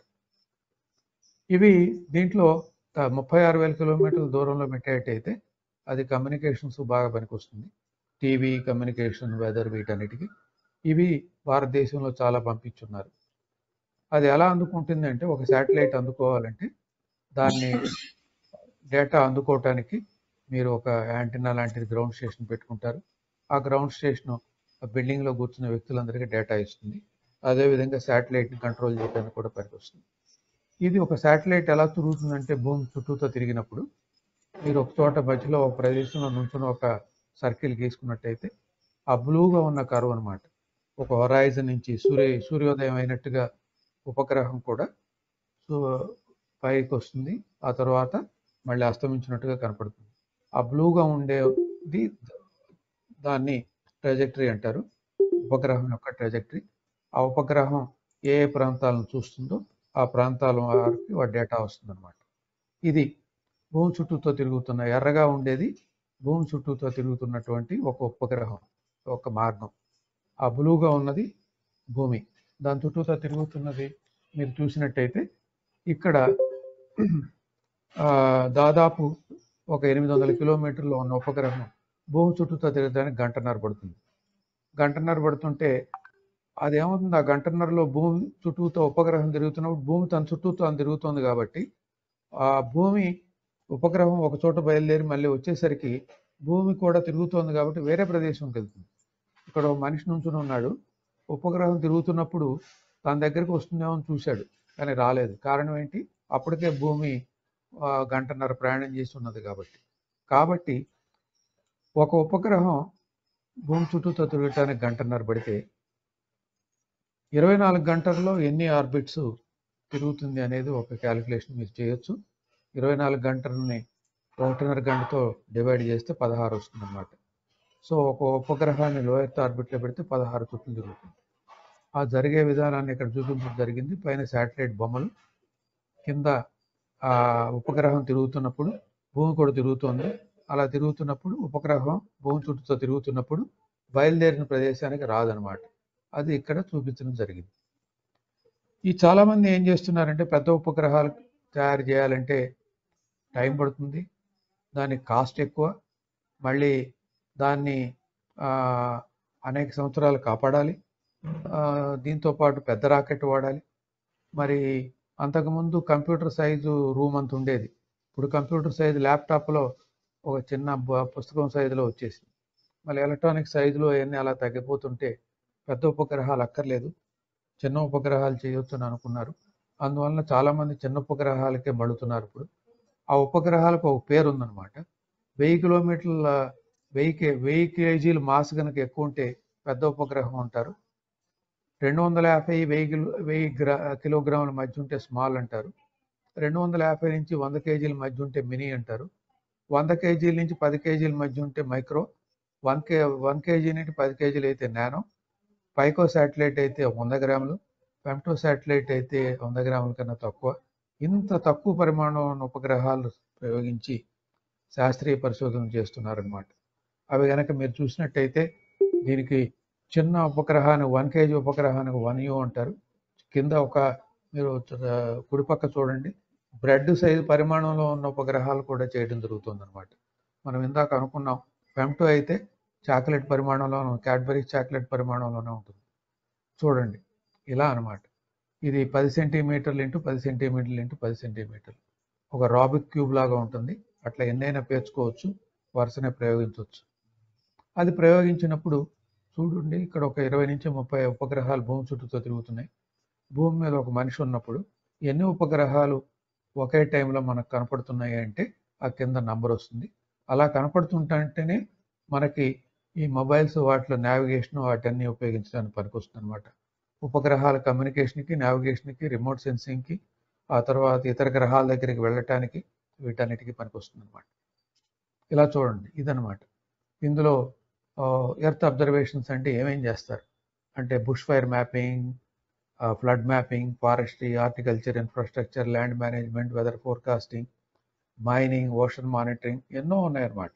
ఇవి దీంట్లో 36,000 కిలోమీటర్ల దూరంలో పెట్టేటైతే అది కమ్యూనికేషన్స్ బాగా పనికొస్తుంది. టీవీ, కమ్యూనికేషన్, వెదర్, వీటన్నిటికీ. ఇవి భారతదేశంలో చాలా పంపించున్నారు. అది ఎలా అందుకుంటుంది అంటే, ఒక శాటిలైట్ అందుకోవాలంటే దాన్ని డేటా అందుకోవటానికి మీరు ఒక యాంటెన్నా లాంటిది గ్రౌండ్ స్టేషన్ పెట్టుకుంటారు. ఆ గ్రౌండ్ స్టేషన్ బిల్డింగ్లో కూర్చున్న వ్యక్తులందరికీ డేటా ఇస్తుంది. అదేవిధంగా శాటిలైట్ని కంట్రోల్ చేయడానికి కూడా పనికొస్తుంది. ఇది ఒక శాటిలైట్ ఎలా తిరుగుతుందంటే, భూమి చుట్టూతో తిరిగినప్పుడు మీరు ఒక చోట మధ్యలో ఒక ప్రదేశంలో నుంచుని ఒక సర్కిల్ గీసుకున్నట్టయితే ఆ బ్లూగా ఉన్న కర్వ్ అనమాట, ఒక హొరైజన్ నుంచి సూర్యోదయం అయినట్టుగా ఉపగ్రహం కూడా పైకి వస్తుంది. ఆ తర్వాత మళ్ళీ అస్తమించినట్టుగా కనపడుతుంది. ఆ బ్లూగా ఉండేది దాన్ని ట్రాజెక్టరీ అంటారు, ఉపగ్రహం యొక్క ట్రాజెక్టరీ. ఆ ఉపగ్రహం ఏ ఏ ప్రాంతాలను చూస్తుందో ఆ ప్రాంతాల వారికి వాటి డేటా వస్తుందన్నమాట. ఇది భూమి చుట్టూతో తిరుగుతున్న, ఎర్రగా ఉండేది భూమి చుట్టూతో తిరుగుతున్నటువంటి ఒక ఉపగ్రహం, ఒక మార్గం. ఆ బ్లూగా ఉన్నది భూమి, దాని చుట్టూతో తిరుగుతున్నది మీరు చూసినట్టయితే ఇక్కడ దాదాపు ఒక 800 కిలోమీటర్లు ఉన్న ఉపగ్రహం భూమి చుట్టూతో తిరగడానికి గంటన్నర పడుతుంది. గంటన్నర పడుతుంటే అదేమవుతుంది, ఆ గంటన్నరలో భూమి చుట్టూతో ఉపగ్రహం తిరుగుతున్నప్పుడు భూమి తన చుట్టూతో అని తిరుగుతుంది కాబట్టి ఆ భూమి ఉపగ్రహం ఒక చోట బయలుదేరి మళ్ళీ వచ్చేసరికి భూమి కూడా తిరుగుతోంది కాబట్టి వేరే ప్రదేశంకి వెళ్తుంది. ఇక్కడ ఒక మనిషి నుంచుని ఉన్నాడు, ఉపగ్రహం తిరుగుతున్నప్పుడు తన దగ్గరికి వస్తుందేమో అని చూశాడు, కానీ రాలేదు. కారణం ఏంటి? అప్పటికే భూమి గంటన్నర ప్రయాణం చేసి ఉన్నది కాబట్టి ఒక ఉపగ్రహం భూమి చుట్టూతో తిరగటానికి గంటన్నర పడితే 24 గంటల్లో ఎన్ని ఆర్బిట్స్ తిరుగుతుంది అనేది ఒక క్యాలిక్యులేషన్ మీరు చేయొచ్చు. 24 గంటలని 1.5 గంటతో డివైడ్ చేస్తే 16 వస్తుంది అన్నమాట. సో ఒక ఉపగ్రహాన్ని లో ఎర్త్ ఆర్బిట్లో పెడితే 16 చుట్లు తిరుగుతుంది. ఆ జరిగే విధానాన్ని ఇక్కడ చూపించడం జరిగింది. పైన శాటిలైట్ బొమ్మలు, కింద ఆ ఉపగ్రహం తిరుగుతున్నప్పుడు భూమి కూడా తిరుగుతోంది. అలా తిరుగుతున్నప్పుడు ఉపగ్రహం భూమి చుట్టూతో తిరుగుతున్నప్పుడు బయలుదేరిన ప్రదేశానికి రాదనమాట. అది ఇక్కడ చూపించడం జరిగింది. ఈ చాలామంది ఏం చేస్తున్నారంటే, పెద్ద ఉపగ్రహాలు తయారు చేయాలంటే టైం పడుతుంది, దానికి కాస్ట్ ఎక్కువ, మళ్ళీ దాన్ని అనేక సంవత్సరాలు కాపాడాలి, దీంతోపాటు పెద్ద రాకెట్ వాడాలి. మరి అంతకుముందు కంప్యూటర్ సైజు రూమ్ అంత ఉండేది, ఇప్పుడు కంప్యూటర్ సైజు ల్యాప్టాప్లో ఒక చిన్న పుస్తకం సైజులో వచ్చేసింది. మళ్ళీ ఎలక్ట్రానిక్ సైజులో అవన్నీ అలా తగ్గిపోతుంటే పెద్ద ఉపగ్రహాలు అక్కర్లేదు, చిన్న ఉపగ్రహాలు చేయొచ్చు అని అనుకున్నారు. అందువలన చాలామంది చిన్న ఉపగ్రహాలకే మడుతున్నారు. ఇప్పుడు ఆ ఉపగ్రహాలకు ఒక పేరు ఉందన్నమాట. 1000 కిలోమీటర్ల 1000 కేజీలు మాస్ కనుక ఎక్కువ ఉంటే పెద్ద ఉపగ్రహం అంటారు. 250 కిలోగ్రాముల మధ్య ఉంటే స్మాల్ అంటారు. 250 నుంచి 100 కేజీల మధ్య ఉంటే మినీ అంటారు. 100 కేజీల నుంచి 10 కేజీల మధ్య ఉంటే మైక్రో. 1 కేజీ నుండి 10 కేజీలు అయితే నానో. పైకో శాటిలైట్ అయితే 100 గ్రాములు, ఫెమ్టో శాటిలైట్ అయితే 100 గ్రాముల కన్నా తక్కువ. ఇంత తక్కువ పరిమాణం ఉన్న ఉపగ్రహాలు ప్రయోగించి శాస్త్రీయ పరిశోధన చేస్తున్నారన్నమాట. అవి కనుక మీరు చూసినట్టయితే దీనికి చిన్న ఉపగ్రహానికి 1 కేజీ ఉపగ్రహానికి 1U అంటారు. కింద మీరు కుడిపక్క చూడండి, బ్రెడ్ సైజు పరిమాణంలో ఉన్న ఉపగ్రహాలు కూడా చేయడం జరుగుతుందన్నమాట. మనం ఇందాక అనుకున్నాం, ఫెమ్టో అయితే చాక్లెట్ పరిమాణంలోనూ, క్యాడ్బరీ చాక్లెట్ పరిమాణంలోనే ఉంటుంది. చూడండి ఇలా అనమాట. ఇది 10 సెంటీమీటర్లు ఇంటూ 10 సెంటీమీటర్లు ఇంటూ 10 సెంటీమీటర్లు, ఒక రాబిక్ క్యూబ్ లాగా ఉంటుంది. అట్లా ఎన్నైనా పేర్చుకోవచ్చు, వరుసనే ప్రయోగించవచ్చు. అది ప్రయోగించినప్పుడు చూడండి, ఇక్కడ ఒక 20 నుంచి 30 ఉపగ్రహాలు భూమి చుట్టూతో తిరుగుతున్నాయి. భూమి మీద ఒక మనిషి ఉన్నప్పుడు ఎన్ని ఉపగ్రహాలు ఒకే టైంలో మనకు కనపడుతున్నాయి అంటే ఆ కింద నంబర్ వస్తుంది. అలా కనపడుతుంటేనే మనకి ఈ మొబైల్స్ వాటిలో నావిగేషన్ వాటన్ని ఉపయోగించడానికి పనికొస్తుంది అనమాట. ఉపగ్రహాల కమ్యూనికేషన్కి, నావిగేషన్కి, రిమోట్ సెన్సింగ్కి, ఆ తర్వాత ఇతర గ్రహాల దగ్గరికి వెళ్ళటానికి వీటన్నిటికీ పనికొస్తుంది అనమాట. ఇలా చూడండి, ఇదనమాట. ఇందులో ఎర్త్ అబ్జర్వేషన్స్ అంటే ఏమేం చేస్తారు అంటే bush fire mapping, flood mapping, forestry, horticulture, infrastructure, land management, weather forecasting, mining, ocean monitoring, ఎన్నో ఉన్నాయన్నమాట.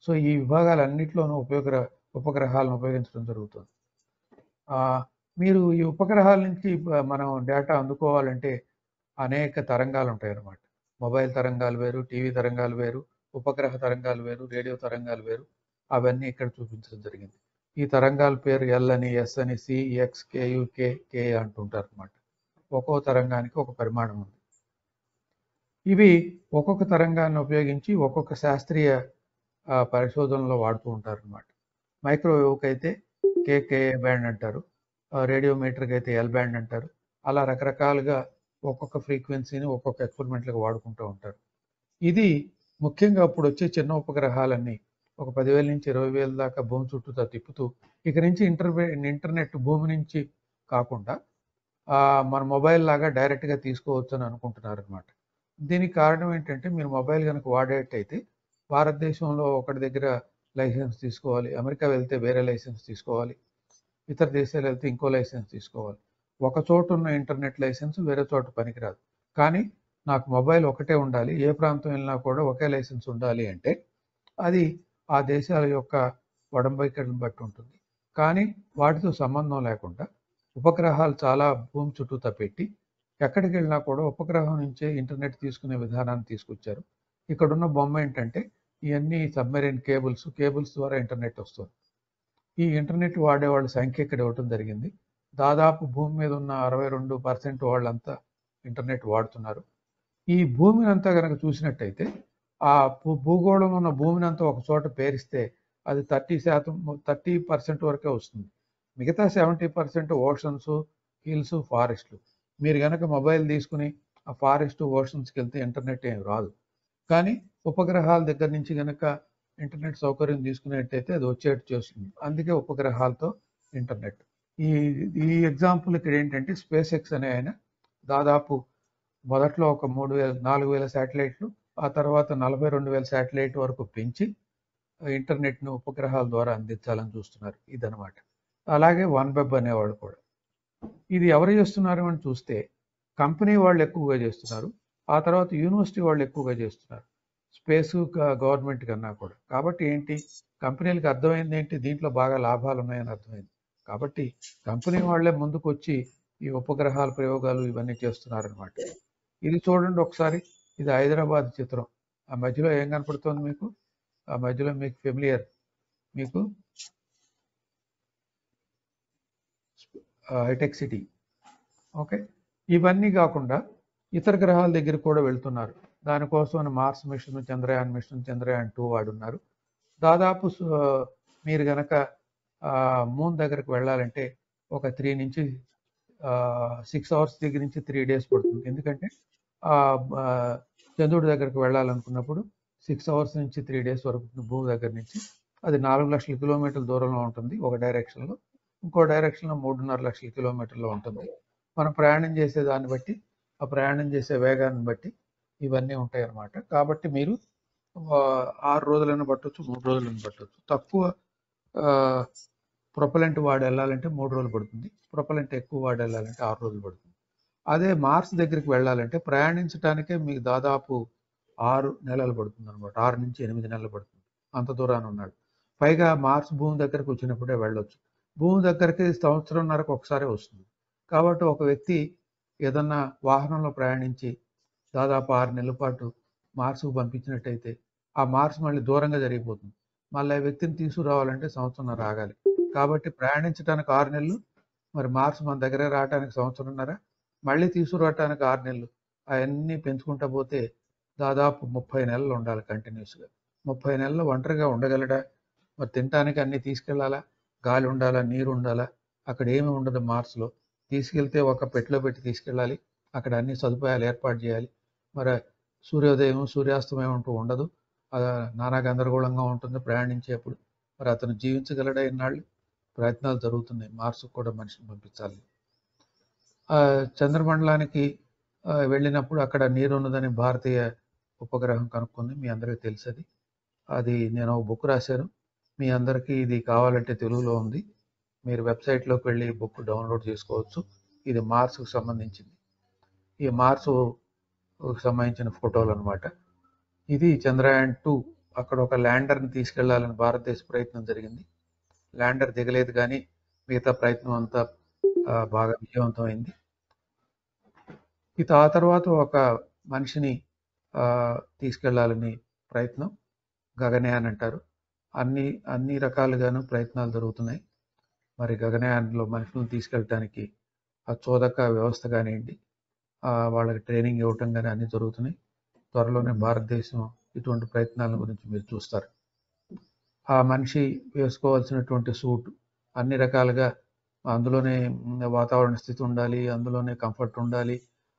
సో ఈ విభాగాలన్నింటిలోనూ ఉపగ్రహాలను ఉపయోగించడం జరుగుతుంది. మీరు ఈ ఉపగ్రహాల నుంచి మనం డేటా అందుకోవాలంటే అనేక తరంగాలు ఉంటాయి అన్నమాట. మొబైల్ తరంగాలు వేరు, టీవీ తరంగాలు వేరు, ఉపగ్రహ తరంగాలు వేరు, రేడియో తరంగాలు వేరు. అవన్నీ ఇక్కడ చూపించడం జరిగింది. ఈ తరంగాల పేరు ఎల్ అని, ఎస్ అని, సి, ఎక్స్, కేయు, కే అంటుంటారు అనమాట. ఒక్కో తరంగానికి ఒక పరిమాణం ఉంది. ఇవి ఒక్కొక్క తరంగాన్ని ఉపయోగించి ఒక్కొక్క శాస్త్రీయ పరిశోధనలో వాడుతూ ఉంటారు అనమాట. మైక్రోవేవ్కి అయితే కేకే బ్యాండ్ అంటారు, రేడియోమీటర్కి అయితే ఎల్ బ్యాండ్ అంటారు. అలా రకరకాలుగా ఒక్కొక్క ఫ్రీక్వెన్సీని ఒక్కొక్క ఎక్స్పెరిమెంట్లకు వాడుకుంటూ ఉంటారు. ఇది ముఖ్యంగా ఇప్పుడు వచ్చే చిన్న ఉపగ్రహాలన్నీ ఒక 10,000 నుంచి 20,000 దాకా భూమి చుట్టూతా తిప్పుతూ ఇక నుంచి ఇంటర్నెట్ భూమి నుంచి కాకుండా మన మొబైల్ లాగా డైరెక్ట్గా తీసుకోవచ్చు అని అనుకుంటున్నారు అనమాట. దీనికి కారణం ఏంటంటే మీరు మొబైల్ కనుక వాడేటైతే భారతదేశంలో ఒకటి దగ్గర లైసెన్స్ తీసుకోవాలి, అమెరికా వెళ్తే వేరే లైసెన్స్ తీసుకోవాలి, ఇతర దేశాలు వెళ్తే ఇంకో లైసెన్స్ తీసుకోవాలి. ఒక చోట ఉన్న ఇంటర్నెట్ లైసెన్స్ వేరే చోట పనికిరాదు. కానీ నాకు మొబైల్ ఒకటే ఉండాలి, ఏ ప్రాంతం వెళ్ళినా కూడా ఒకే లైసెన్స్ ఉండాలి అంటే అది ఆ దేశాల యొక్క ఒడంబడికలను బట్టి ఉంటుంది. కానీ వాటితో సంబంధం లేకుండా ఉపగ్రహాలు చాలా భూమి చుట్టూతా పెట్టి ఎక్కడికి వెళ్ళినా కూడా ఉపగ్రహం నుంచే ఇంటర్నెట్ తీసుకునే విధానాన్ని తీసుకొచ్చారు. ఇక్కడున్న బొమ్మ ఏంటంటే ఇవన్నీ సబ్మెరైన్ కేబుల్స్ ద్వారా ఇంటర్నెట్ వస్తుంది. ఈ ఇంటర్నెట్ వాడేవాళ్ళ సంఖ్య ఇక్కడ ఇవ్వటం జరిగింది. దాదాపు భూమి మీద ఉన్న 62% వాళ్ళంతా ఇంటర్నెట్ వాడుతున్నారు. ఈ భూమిని అంతా కనుక చూసినట్టయితే ఆ భూగోళంలో ఉన్న భూమిని అంతా ఒక చోట పేరిస్తే అది 30% వరకే వస్తుంది. మిగతా 70% ఓషన్స్, హిల్స్, ఫారెస్ట్లు. మీరు కనుక మొబైల్ తీసుకుని ఆ ఫారెస్ట్, ఓషన్స్కి వెళ్తే ఇంటర్నెట్ ఏం రాదు. కానీ ఉపగ్రహాల దగ్గర నుంచి కనుక ఇంటర్నెట్ సౌకర్యం తీసుకునేట్టయితే అది వచ్చేట్టు చేస్తుంది. అందుకే ఉపగ్రహాలతో ఇంటర్నెట్. ఈ ఎగ్జాంపుల్ ఇక్కడ ఏంటంటే స్పేస్ ఎక్స్ అనే ఆయన దాదాపు మొదట్లో ఒక 4,000 శాటిలైట్లు, ఆ తర్వాత 42,000 శాటిలైట్ వరకు పెంచి ఇంటర్నెట్ను ఉపగ్రహాల ద్వారా అందించాలని చూస్తున్నారు. ఇదనమాట. అలాగే OneWeb అనేవాడు కూడా. ఇది ఎవరు చేస్తున్నారు అని చూస్తే కంపెనీ వాళ్ళు ఎక్కువగా చేస్తున్నారు, ఆ తర్వాత యూనివర్సిటీ వాళ్ళు ఎక్కువగా చేస్తున్నారు, స్పేస్ గవర్నమెంట్ కన్నా కూడా. కాబట్టి ఏంటి, కంపెనీలకు అర్థమైంది ఏంటి, దీంట్లో బాగా లాభాలు ఉన్నాయని అర్థమైంది. కాబట్టి కంపెనీ వాళ్ళే ముందుకు వచ్చి ఈ ఉపగ్రహాల ప్రయోగాలు ఇవన్నీ చేస్తున్నారనమాట. ఇది చూడండి ఒకసారి, ఇది హైదరాబాద్ చిత్రం. ఆ మధ్యలో ఏం కనపడుతుంది మీకు, ఆ మధ్యలో మీకు ఫెమిలియర్, మీకు హైటెక్ సిటీ. ఓకే, ఇవన్నీ కాకుండా ఇతర గ్రహాల దగ్గర కూడా వెళ్తున్నారు. దానికోసం మార్స్ మిషన్, చంద్రయాన్ 2 వాడున్నారు. దాదాపు మీరు కనుక మూన్ దగ్గరకు వెళ్ళాలంటే ఒక 3 నుంచి 6 అవర్స్ దగ్గర నుంచి 3 days పడుతుంది. ఎందుకంటే చంద్రుడి దగ్గరకు వెళ్ళాలనుకున్నప్పుడు 6 అవర్స్ నుంచి 3 days వరకు భూమి దగ్గర నుంచి. అది 4 లక్షల కిలోమీటర్ల దూరంలో ఉంటుంది ఒక డైరెక్షన్లో, ఇంకో డైరెక్షన్లో 3.5 లక్షల కిలోమీటర్లో ఉంటుంది. మనం ప్రయాణం చేసే దాన్ని బట్టి, ఆ ప్రయాణం చేసే వేగాన్ని బట్టి ఇవన్నీ ఉంటాయి అన్నమాట. కాబట్టి మీరు 6 రోజులను పట్టవచ్చు, 3 రోజులను పట్టవచ్చు. తక్కువ ప్రొపలెంట్ వాడి వెళ్ళాలంటే 3 రోజులు పడుతుంది, ప్రొపలెంట్ ఎక్కువ వాడి వెళ్ళాలంటే 6 రోజులు పడుతుంది. అదే మార్స్ దగ్గరికి వెళ్ళాలంటే ప్రయాణించడానికే మీకు దాదాపు 6 నెలలు పడుతుంది అనమాట. 6 నుంచి 8 నెలలు పడుతుంది, అంత దూరాన్ని ఉన్నాడు. పైగా మార్స్ భూమి దగ్గరకు వచ్చినప్పుడే వెళ్ళొచ్చు. భూమి దగ్గరికి సంవత్సరంన్నరకు ఒకసారి వస్తుంది. కాబట్టి ఒక వ్యక్తి ఏదన్నా వాహనంలో ప్రయాణించి దాదాపు 6 నెలల పాటు మార్స్కు పంపించినట్టయితే ఆ మార్స్ మళ్ళీ దూరంగా జరిగిపోతుంది. మళ్ళీ ఆ వ్యక్తిని తీసుకురావాలంటే సంవత్సరంన్నర ఆగాలి. కాబట్టి ప్రయాణించడానికి 6 నెలలు, మరి మార్స్ మన దగ్గర రావడానికి సంవత్సరంన్నర, మళ్ళీ తీసుకురావటానికి 6 నెలలు, అవన్నీ పెంచుకుంటా పోతే దాదాపు 30 నెలలు ఉండాలి కంటిన్యూస్గా. 30 నెలలు ఒంటరిగా ఉండగలడా? మరి తినడానికి అన్నీ తీసుకెళ్లాలా, గాలి ఉండాలా, నీరు ఉండాలా? అక్కడ ఏమి ఉండదు మార్స్లో. తీసుకెళ్తే ఒక పెట్టెలో పెట్టి తీసుకెళ్ళాలి, అక్కడ అన్ని సదుపాయాలు ఏర్పాటు చేయాలి. మరి సూర్యోదయం, సూర్యాస్తమయం అంటూ ఉండదు, నానా గందరగోళంగా ఉంటుంది ప్రయాణించేప్పుడు. మరి అతను జీవించగలడా ఇన్నాళ్ళు? ప్రయత్నాలు జరుగుతున్నాయి, మార్స్ కూడా మనిషిని పంపించాలి. చంద్రమండలానికి వెళ్ళినప్పుడు అక్కడ నీరు ఉన్నదని భారతీయ ఉపగ్రహం కనుక్కుంది. మీ అందరికీ తెలుసది. అది నేను ఒక బుక్ రాశాను. మీ అందరికీ ఇది కావాలంటే తెలుగులో ఉంది. మీరు వెబ్సైట్లోకి వెళ్ళి బుక్ డౌన్లోడ్ చేసుకోవచ్చు. ఇది మార్స్కు సంబంధించింది. ఈ మార్స్కు సంబంధించిన ఫోటోలు అనమాట. ఇది చంద్రయాన్-2. అక్కడ ఒక ల్యాండర్ని తీసుకెళ్లాలని భారతదేశ ప్రయత్నం జరిగింది. ల్యాండర్ దిగలేదు, కానీ మిగతా ప్రయత్నం అంతా బాగా విజయవంతమైంది. ఆ తర్వాత ఒక మనిషిని తీసుకెళ్లాలని ప్రయత్నం గగనయాన్ అంటారు. అన్ని రకాలుగాను ప్రయత్నాలు జరుగుతున్నాయి. మరి గగనయాన్లో మనుషులను తీసుకెళ్ళటానికి ఆ చోదక వ్యవస్థ కానివ్వండి, వాళ్ళకి ట్రైనింగ్ ఇవ్వటం కానీ అన్నీ జరుగుతున్నాయి. త్వరలోనే భారతదేశం ఇటువంటి ప్రయత్నాల గురించి మీరు చూస్తారు. ఆ మనిషి వేసుకోవాల్సినటువంటి సూట్ అన్ని రకాలుగా అందులోనే వాతావరణ స్థితి ఉండాలి, అందులోనే కంఫర్ట్ ఉండాలి,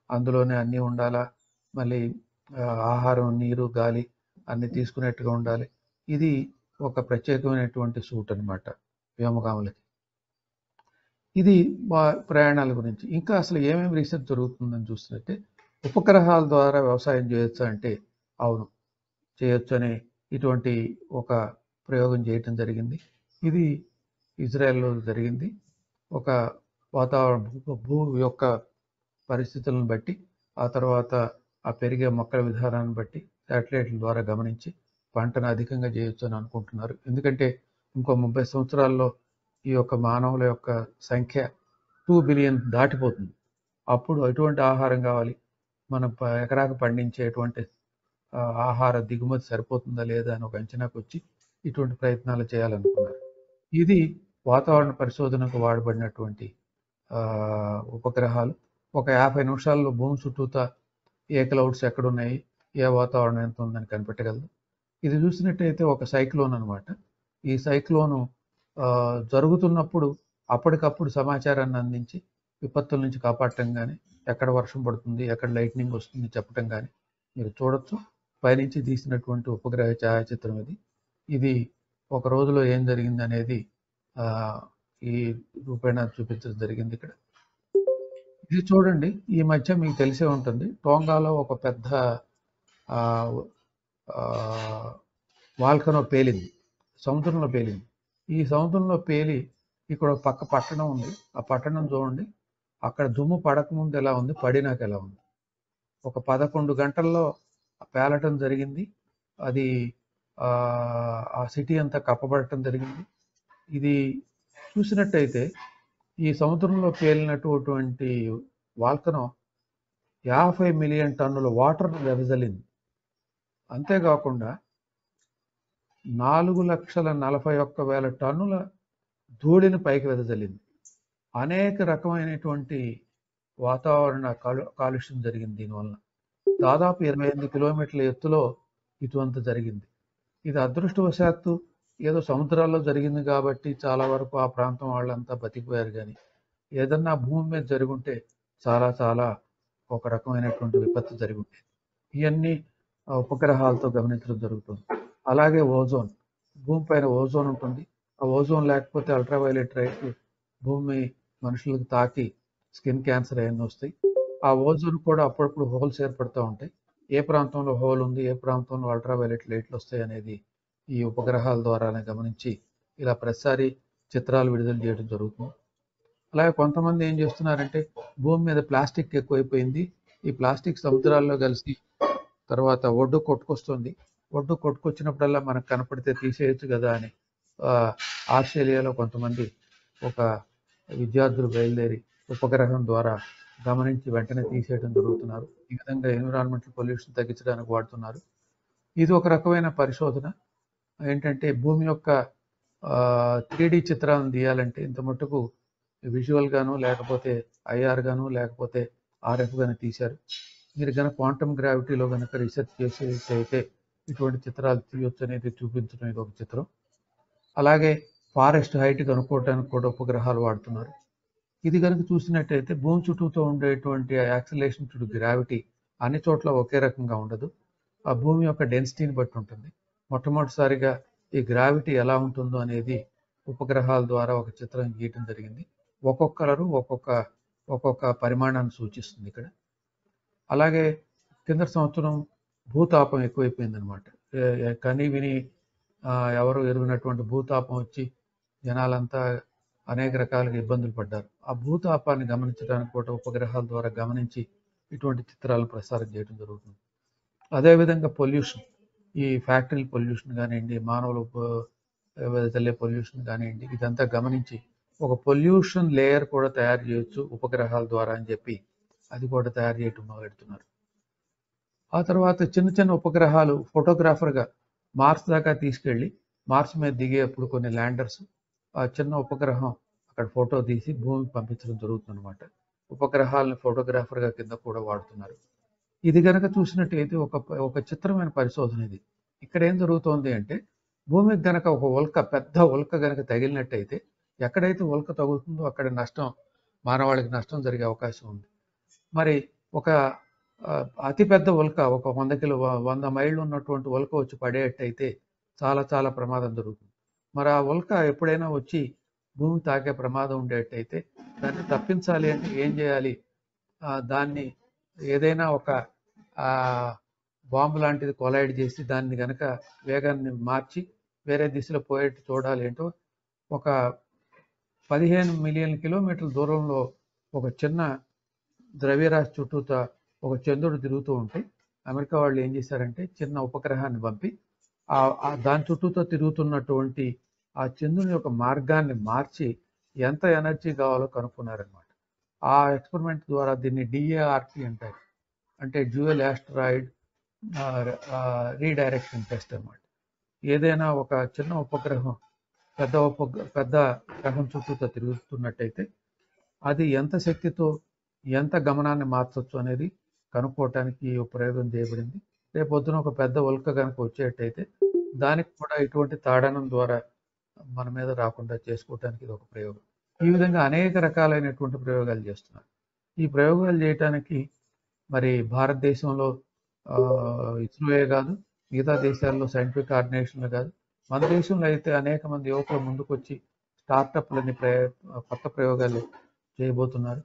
అందులోనే అన్నీ ఉండాలా, మళ్ళీ ఆహారం, నీరు, గాలి అన్నీ తీసుకునేట్టుగా ఉండాలి. ఇది ఒక ప్రత్యేకమైనటువంటి సూట్ అనమాట వ్యోమగాములకి. ఇది ప్రయాణాల గురించి. ఇంకా అసలు ఏమేమి రీసెర్చ్ జరుగుతుందని చూస్తున్నట్టే, ఉపగ్రహాల ద్వారా వ్యవసాయం చేయొచ్చా అంటే అవును, చేయొచ్చు అనే ఇటువంటి ఒక ప్రయోగం చేయటం జరిగింది. ఇది ఇజ్రాయెల్లో జరిగింది. ఒక వాతావరణ భూ యొక్క పరిస్థితులను బట్టి, ఆ తర్వాత ఆ పెరిగే మొక్కల విధానాన్ని బట్టి శాటిలైట్ల ద్వారా గమనించి పంటను అధికంగా చేయొచ్చు అని అనుకుంటున్నారు. ఎందుకంటే ఇంకో 30 సంవత్సరాల్లో ఈ యొక్క మానవుల యొక్క సంఖ్య 2 బిలియన్ దాటిపోతుంది. అప్పుడు ఎటువంటి ఆహారం కావాలి, మనం ఎకరాకు పండించేటువంటి ఆహార దిగుమతి సరిపోతుందా లేదా అని ఒక అంచనాకు వచ్చి ఇటువంటి ప్రయత్నాలు చేయాలనుకున్నారు. ఇది వాతావరణ పరిశోధనకు వాడబడినటువంటి ఉపగ్రహాలు. ఒక 50 నిమిషాల్లో భూమి చుట్టూతా ఏ క్లౌడ్స్ ఎక్కడున్నాయి, ఏ వాతావరణం ఎంత ఉందని కనిపెట్టగలదు. ఇది చూసినట్టయితే ఒక సైక్లోన్ అనమాట. ఈ సైక్లోను జరుగుతున్నప్పుడు అప్పటికప్పుడు సమాచారాన్ని అందించి విపత్తుల నుంచి కాపాడటం కానీ, ఎక్కడ వర్షం పడుతుంది, ఎక్కడ లైట్నింగ్ వస్తుంది చెప్పటం కానీ మీరు చూడొచ్చు. పైనుంచి తీసినటువంటి ఉపగ్రహ ఛాయాచిత్రం ఇది. ఇది ఒక రోజులో ఏం జరిగింది అనేది ఈ రూపేణ చూపించడం జరిగింది ఇక్కడ. ఇది చూడండి, ఈ మధ్య మీకు తెలిసే ఉంటుంది, టోంగాలో ఒక పెద్ద వాల్కనో పేలింది, సముద్రంలో పేలింది. ఈ సముద్రంలో పేలి ఇక్కడ పక్క పట్టణం ఉంది. ఆ పట్టణం చూడండి, అక్కడ దుమ్ము పడకముందు ఎలా ఉంది, పడినాక ఎలా ఉంది. ఒక 11 గంటల్లో పేలటం జరిగింది. అది ఆ సిటీ అంతా కప్పబడటం జరిగింది. ఇది చూసినట్టయితే ఈ సముద్రంలో పేలినటువంటి వాల్కనో 50 మిలియన్ టన్నుల వాటర్ను వెదజల్లింది. అంతేకాకుండా 4,41,000 టన్నుల ధూళిని పైకి వెదజల్లింది. అనేక రకమైనటువంటి వాతావరణ కాలుష్యం జరిగింది దీనివల్ల. దాదాపు 28 కిలోమీటర్ల ఎత్తులో ఇటువంటి జరిగింది. ఇది అదృష్టవశాత్తు ఏదో సముద్రాల్లో జరిగింది కాబట్టి చాలా వరకు ఆ ప్రాంతం వాళ్ళంతా బతికిపోయారు. కానీ ఏదన్నా భూమి మీద జరుగుంటే చాలా చాలా ఒక రకమైనటువంటి విపత్తు జరిగి ఉండేది. ఇవన్నీ ఉపగ్రహాలతో గమనించడం జరుగుతుంది. అలాగే ఓజోన్, భూమిపైన ఓజోన్ ఉంటుంది. ఆ ఓజోన్ లేకపోతే అల్ట్రావైలెట్ రైట్ భూమి మనుషులకు తాకి స్కిన్ క్యాన్సర్ అవన్నీ వస్తాయి. ఆ ఓజోన్ కూడా అప్పుడప్పుడు హోల్స్ ఏర్పడుతూ ఉంటాయి. ఏ ప్రాంతంలో హోల్ ఉంది, ఏ ప్రాంతంలో అల్ట్రావైలెట్ లైట్లు వస్తాయి అనేది ఈ ఉపగ్రహాల ద్వారానే గమనించి ఇలా ప్రతిసారి చిత్రాలు విడుదల చేయడం జరుగుతుంది. అలాగే కొంతమంది ఏం చేస్తున్నారంటే, భూమి మీద ప్లాస్టిక్ ఎక్కువైపోయింది, ఈ ప్లాస్టిక్ సముద్రాల్లో కలిసి తర్వాత ఒడ్డు కొట్టుకొస్తుంది, ఒడ్డు కొట్టుకొచ్చినప్పుడల్లా మనకు కనపడితే తీసేయచ్చు కదా అని ఆస్ట్రేలియాలో కొంతమంది ఒక విద్యార్థులు బయలుదేరి ఉపగ్రహం ద్వారా గమనించి వెంటనే తీసేయడం జరుగుతున్నారు. ఈ విధంగా ఎన్విరాన్మెంటల్ పొల్యూషన్ తగ్గించడానికి వాడుతున్నారు. ఇది ఒక రకమైన పరిశోధన. ఏంటంటే భూమి యొక్క 3D చిత్రాలను తీయాలంటే ఇంత మట్టుకు విజువల్ గాను, లేకపోతే IR గాను, లేకపోతే RF గాను తీశారు. మీరు కనుక క్వాంటమ్ గ్రావిటీలో కనుక రీసెర్చ్ చేసేటైతే ఇటువంటి చిత్రాలు తీయొచ్చు అనేది చూపించడం ఇది ఒక చిత్రం. అలాగే ఫారెస్ట్ హైట్ కనుక్కోవడానికి కూడా ఉపగ్రహాలు వాడుతున్నారు. ఇది కనుక చూసినట్టయితే భూమి చుట్టూతో ఉండేటువంటి యాక్సిలేషన్ టు గ్రావిటీ అన్ని చోట్ల ఒకే రకంగా ఉండదు. ఆ భూమి యొక్క డెన్సిటీని బట్టి ఉంటుంది. మొట్టమొదటిసారిగా ఈ గ్రావిటీ ఎలా ఉంటుందో అనేది ఉపగ్రహాల ద్వారా ఒక చిత్రం గీయటం జరిగింది. ఒక్కొక్క కలరు ఒక్కొక్క పరిమాణాన్ని సూచిస్తుంది ఇక్కడ. అలాగే కింద సంవత్సరం భూతాపం ఎక్కువైపోయింది అనమాట. కని విని ఎవరు ఎరుగినటువంటి భూతాపం వచ్చి జనాలంతా అనేక రకాలుగా ఇబ్బందులు పడ్డారు. ఆ భూతాపాన్ని గమనించడానికి కూడా ఉపగ్రహాల ద్వారా గమనించి ఇటువంటి చిత్రాలు ప్రసారం చేయడం జరుగుతుంది. అదేవిధంగా పొల్యూషన్, ఈ ఫ్యాక్టరీ పొల్యూషన్ కానివ్వండి, మానవులు వెదజల్లే పొల్యూషన్ కానివ్వండి, ఇదంతా గమనించి ఒక పొల్యూషన్ లేయర్ కూడా తయారు చేయొచ్చు ఉపగ్రహాల ద్వారా అని చెప్పి అది కూడా తయారు చేయటం మొదలెడుతున్నారు. ఆ తర్వాత చిన్న చిన్న ఉపగ్రహాలు ఫోటోగ్రాఫర్గా మార్స్ దాకా తీసుకెళ్ళి మార్స్ మీద దిగేప్పుడు కొన్ని ల్యాండర్స్ ఆ చిన్న ఉపగ్రహం అక్కడ ఫోటో తీసి భూమికి పంపించడం జరుగుతుంది అనమాట. ఉపగ్రహాలను ఫోటోగ్రాఫర్గా కింద కూడా వాడుతున్నారు. ఇది కనుక చూసినట్టయితే ఒక చిత్రమైన పరిశోధన ఇది. ఇక్కడ ఏం జరుగుతోంది అంటే భూమికి గనక ఒక పెద్ద ఉల్క గనక తగిలినట్టయితే ఎక్కడైతే ఉల్క తగులుతుందో అక్కడ మానవాళికి నష్టం జరిగే అవకాశం ఉంది. మరి ఒక అతిపెద్ద ఉల్క ఒక 100 మైళ్ళు ఉన్నటువంటి ఉల్క వచ్చి పడేటట్టయితే చాలా చాలా ప్రమాదం జరుగుతుంది. మరి ఆ ఉల్క ఎప్పుడైనా వచ్చి భూమి తాకే ప్రమాదం ఉండేటట్టయితే దాన్ని తప్పించాలి అంటే ఏం చేయాలి? దాన్ని ఏదైనా ఒక బాంబు లాంటిది కొలైడ్ చేసి దాన్ని గనక వేగాన్ని మార్చి వేరే దిశలో పోయేట్టు చూడాలి ఏంటో ఒక 15 మిలియన్ కిలోమీటర్ల దూరంలో ఒక చిన్న ద్రవ్యరాశి చుట్టూతా ఒక చంద్రుడు తిరుగుతూ ఉంటే అమెరికా వాళ్ళు ఏం చేశారంటే చిన్న ఉపగ్రహాన్ని పంపి దాని చుట్టూతో తిరుగుతున్నటువంటి ఆ చంద్రుని యొక్క మార్గాన్ని మార్చి ఎంత ఎనర్జీ కావాలో కనుక్కున్నారనమాట. ఆ ఎక్స్పెరిమెంట్ ద్వారా దీన్ని డిఏఆర్టీ అంటారు, అంటే డ్యూయల్ ఆస్ట్రాయిడ్ రీడైరెక్షన్ టెస్ట్ అనమాట. ఏదైనా ఒక చిన్న ఉపగ్రహం పెద్ద గ్రహం చుట్టూతో తిరుగుతున్నట్టయితే అది ఎంత శక్తితో ఎంత గమనాన్ని మార్చవచ్చు అనేది కనుక్కోవటానికి ప్రయోగం చేయబడింది. రేపొద్దున ఒక పెద్ద ఉల్క కనుక వచ్చేటట్టయితే దానికి కూడా ఇటువంటి తాడనం ద్వారా మన మీద రాకుండా చేసుకోవటానికి ఇది ఒక ప్రయోగం. ఈ విధంగా అనేక రకాలైనటువంటి ప్రయోగాలు చేస్తున్నారు. ఈ ప్రయోగాలు చేయటానికి మరి భారతదేశంలో ఇస్రోయే కాదు, మిగతా దేశాల్లో సైంటిఫిక్ ఆర్గనైజేషన్లు కాదు, మన దేశంలో అయితే అనేక మంది యువకులు ముందుకొచ్చి స్టార్టప్లని కొత్త ప్రయోగాలు చేయబోతున్నారు.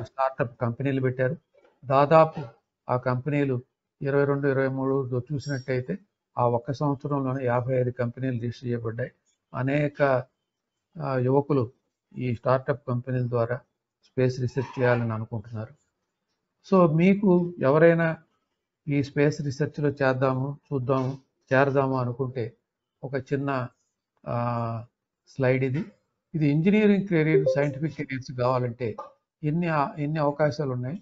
స్టార్టప్ కంపెనీలు పెట్టారు. దాదాపు ఆ కంపెనీలు 22-23 చూసినట్టయితే ఆ ఒక్క సంవత్సరంలోనే 55 కంపెనీలు రిజిస్టర్ చేయబడ్డాయి. అనేక యువకులు ఈ స్టార్టప్ కంపెనీల ద్వారా స్పేస్ రీసెర్చ్ చేయాలని అనుకుంటున్నారు. సో మీకు ఎవరైనా ఈ స్పేస్ రీసెర్చ్లో చేరదాము అనుకుంటే ఒక చిన్న స్లైడ్ ఇది ఇంజనీరింగ్ కెరీర్, సైంటిఫిక్ కెరీర్స్ కావాలంటే ఎన్ని అవకాశాలు ఉన్నాయి.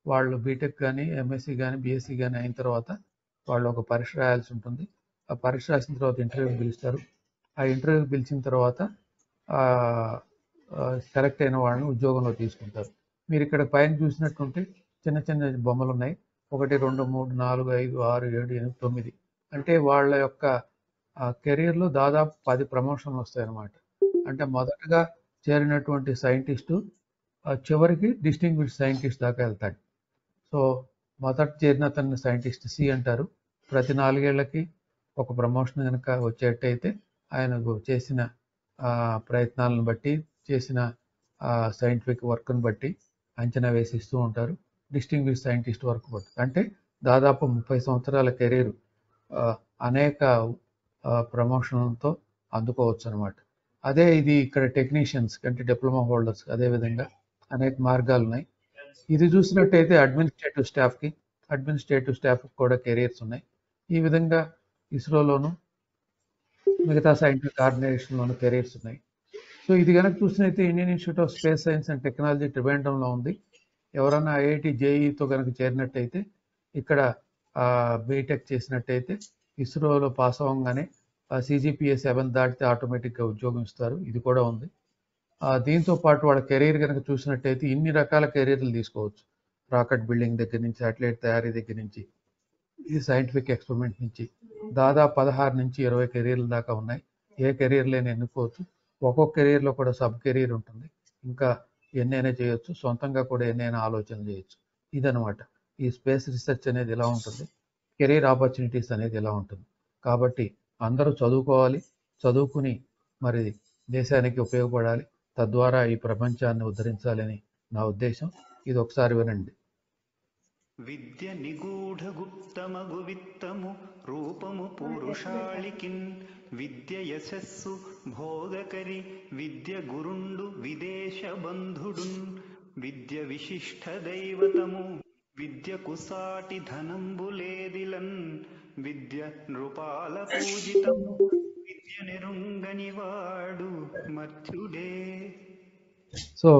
వాళ్ళు బీటెక్ కానీ, ఎంఎస్సి కానీ, బిఎస్సి కానీ అయిన తర్వాత వాళ్ళు ఒక పరీక్ష రాయాల్సి ఉంటుంది. ఆ పరీక్ష రాసిన తర్వాత ఇంటర్వ్యూకి పిలుస్తారు. ఆ ఇంటర్వ్యూకి పిలిచిన తర్వాత సెలెక్ట్ అయిన వాళ్ళని ఉద్యోగంలో తీసుకుంటారు. మీరు ఇక్కడ పైన చూసినట్టుంటే చిన్న చిన్న బొమ్మలు ఉన్నాయి. 1, 2, 3, 4, 5, 6, 7, 8, 9 అంటే వాళ్ళ యొక్క కెరీర్లో దాదాపు 10 ప్రమోషన్లు వస్తాయన్నమాట. అంటే మొదటగా చేరినటువంటి సైంటిస్టు చివరికి డిస్టింగ్విష్డ్ సైంటిస్ట్ దాకా వెళ్తాడు. సో మొదట చేరిన అతన్ని సైంటిస్ట్ సి అంటారు. ప్రతి 4 ఏళ్లకి ఒక ప్రమోషన్ కనుక వచ్చేటైతే ఆయన చేసిన ప్రయత్నాలను బట్టి, చేసిన సైంటిఫిక్ వర్క్ను బట్టి అంచనా వేసిస్తూ ఉంటారు. డిస్టింగ్విష్డ్ సైంటిస్ట్ వర్క్ బట్టి అంటే దాదాపు 30 సంవత్సరాల కెరీర్ అనేక ప్రమోషన్లతో అందుకోవచ్చు అనమాట. అదే ఇది ఇక్కడ టెక్నీషియన్స్ అంటే డిప్లొమా హోల్డర్స్ అదేవిధంగా అనేక మార్గాలు ఉన్నాయి. ఇది చూసినట్టయితే అడ్మినిస్ట్రేటివ్ స్టాఫ్కి కూడా కెరీర్స్ ఉన్నాయి. ఈ విధంగా ఇస్రోలోను మిగతా సైంటిఫిక్ ఆర్గనైజేషన్లోను కెరీర్స్ ఉన్నాయి. సో ఇది కనుక చూసినట్టయితే Indian institute of space science and technology ట్రివాండ్రంలో ఉంది. ఎవరన్నా ఐఐటి జేఈతో కనుక చేరినట్టయితే ఇక్కడ బీటెక్ చేసినట్టయితే ఇస్రోలో పాస్ అవ్వగానే CGPA 7 దాటితే ఆటోమేటిక్గా ఉద్యోగం ఇస్తారు. ఇది కూడా ఉంది. దీంతో పాటు వాళ్ళ కెరీర్ కనుక చూసినట్టయితే ఇన్ని రకాల కెరీర్లు తీసుకోవచ్చు. రాకెట్ బిల్డింగ్ దగ్గర నుంచి, సాటిలైట్ తయారీ దగ్గర నుంచి, ఈ సైంటిఫిక్ ఎక్స్పెరిమెంట్ నుంచి దాదాపు 16 నుంచి 20 కెరీర్ల దాకా ఉన్నాయి. ఏ కెరీర్లైనా ఎన్నుకోవచ్చు. ఒక్కొక్క కెరీర్లో కూడా సబ్ కెరీర్ ఉంటుంది. ఇంకా ఎన్నైనా చేయొచ్చు. సొంతంగా కూడా ఎన్నైనా ఆలోచన చేయొచ్చు. ఇదనమాట ఈ స్పేస్ రీసెర్చ్ అనేది ఎలా ఉంటుంది, కెరీర్ ఆపర్చునిటీస్ అనేది ఎలా ఉంటుంది. కాబట్టి అందరూ చదువుకోవాలి, చదువుకుని మరి దేశానికి ఉపయోగపడాలి, తద్వారా ఈ ప్రపంచాన్ని ఉద్ధరించాలని నా ఉద్దేశం. ఇది ఒకసారి వినండి. విద్య నిగూఢ గుప్తమగు విత్తము రూపము పురుషాళికిన్ విద్య యశస్సు భోగకరి విద్య గురుండు విదేశ బంధుడున్ విద్య విశిష్ట దైవతము విద్యకు సాటి ధనంబులేదిలన్ విద్య నృపాల పూజితము విద్య నిరుంగనివాడు మర్త్యుడే. సో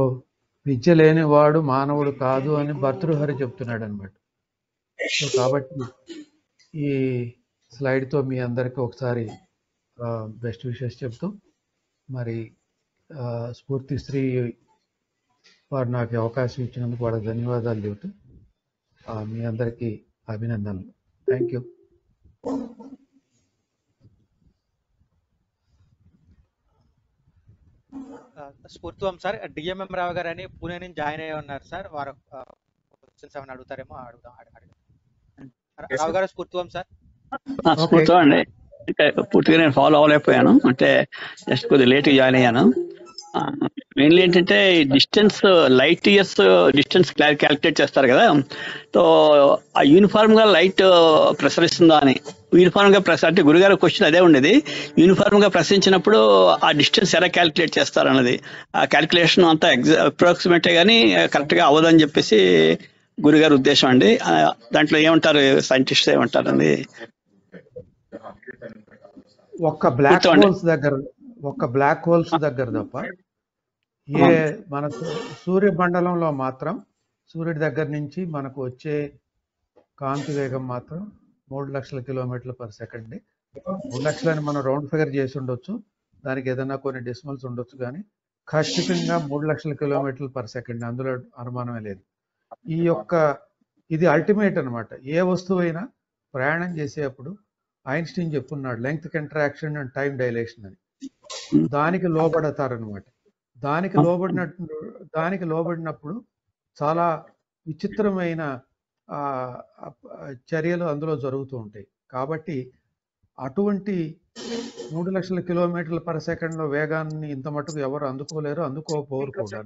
విద్య లేనివాడు మానవుడు కాదు అని భర్తృహరి చెప్తున్నాడు అనమాట. సో కాబట్టి ఈ స్లైడ్తో మీ అందరికీ ఒకసారి బెస్ట్ విషెస్ చెప్తూ మరి స్ఫూర్తి శ్రీ వారు నాకు అవకాశం ఇచ్చినందుకు వాళ్ళకి ధన్యవాదాలు చెబుతూ మీ అందరికీ అభినందనలు. Thank you. స్ఫూర్తివం సార్, డిఎంఎం రావు గారు అని పూణే నుంచి జాయిన్ అయ్యి ఉన్నారు సార్. వారు క్వశ్చన్స్ ఏమైనా అడుగుతారేమో అడుగుదాం. రావు గారు స్ఫూర్తివం సార్. స్ఫూర్తివం అండి. పూర్తిగా నేను ఫాలో అవ్వలేకపోయాను, అంటే జస్ట్ కొద్దిగా లేట్గా జాయిన్ అయ్యాను. మెయిన్లీ ఏంటంటే distance light years distance calculate చేస్తారు కదా, సో ఆ యూనిఫామ్ గా లైట్ ప్రసరిస్తుందా అని. యూనిఫామ్ గా అంటే గురుగారు క్వశ్చన్ అదే ఉండేది, యూనిఫామ్ గా ప్రసరించినప్పుడు ఆ డిస్టెన్స్ ఎలా క్యాలిక్యులేట్ చేస్తారు అన్నది. ఆ క్యాలిక్యులేషన్ అంతా అప్రాక్సిమేటే కానీ కరెక్ట్ గా అవ్వదని చెప్పేసి గురుగారు ఉద్దేశం అండి. దాంట్లో ఏమంటారు సైంటిస్ట్ ఏమంటారు అండి? ఒక్క బ్లాక్ హోల్స్ దగ్గర తప్ప మన సూర్యమండలంలో మాత్రం సూర్యుడి దగ్గర నుంచి మనకు వచ్చే కాంతి వేగం మాత్రం 3 లక్షల కిలోమీటర్ల పర్ సెకండ్. 3 లక్షలని మనం రౌండ్ ఫిగర్ చేసి ఉండొచ్చు, దానికి ఏదైనా కొన్ని డెసిమల్స్ ఉండొచ్చు, కానీ ఖచ్చితంగా 3 లక్షల కిలోమీటర్ల పర్ సెకండ్, అందులో అనుమానమే లేదు. ఇది అల్టిమేట్ అనమాట. ఏ వస్తువు అయినా ప్రయాణం చేసేటప్పుడు ఐన్స్టీన్ చెప్పున్నాడు length contraction and time dilation అని. దానికి లోబడతారనమాట. దానికి లోబడినప్పుడు చాలా విచిత్రమైన చర్యలు అందులో జరుగుతూ ఉంటాయి. కాబట్టి అటువంటి 3 లక్షల కిలోమీటర్ల పర్ సెకండ్లో వేగాన్ని ఇంత మటుకు ఎవరు అందుకోపోరు కూడా.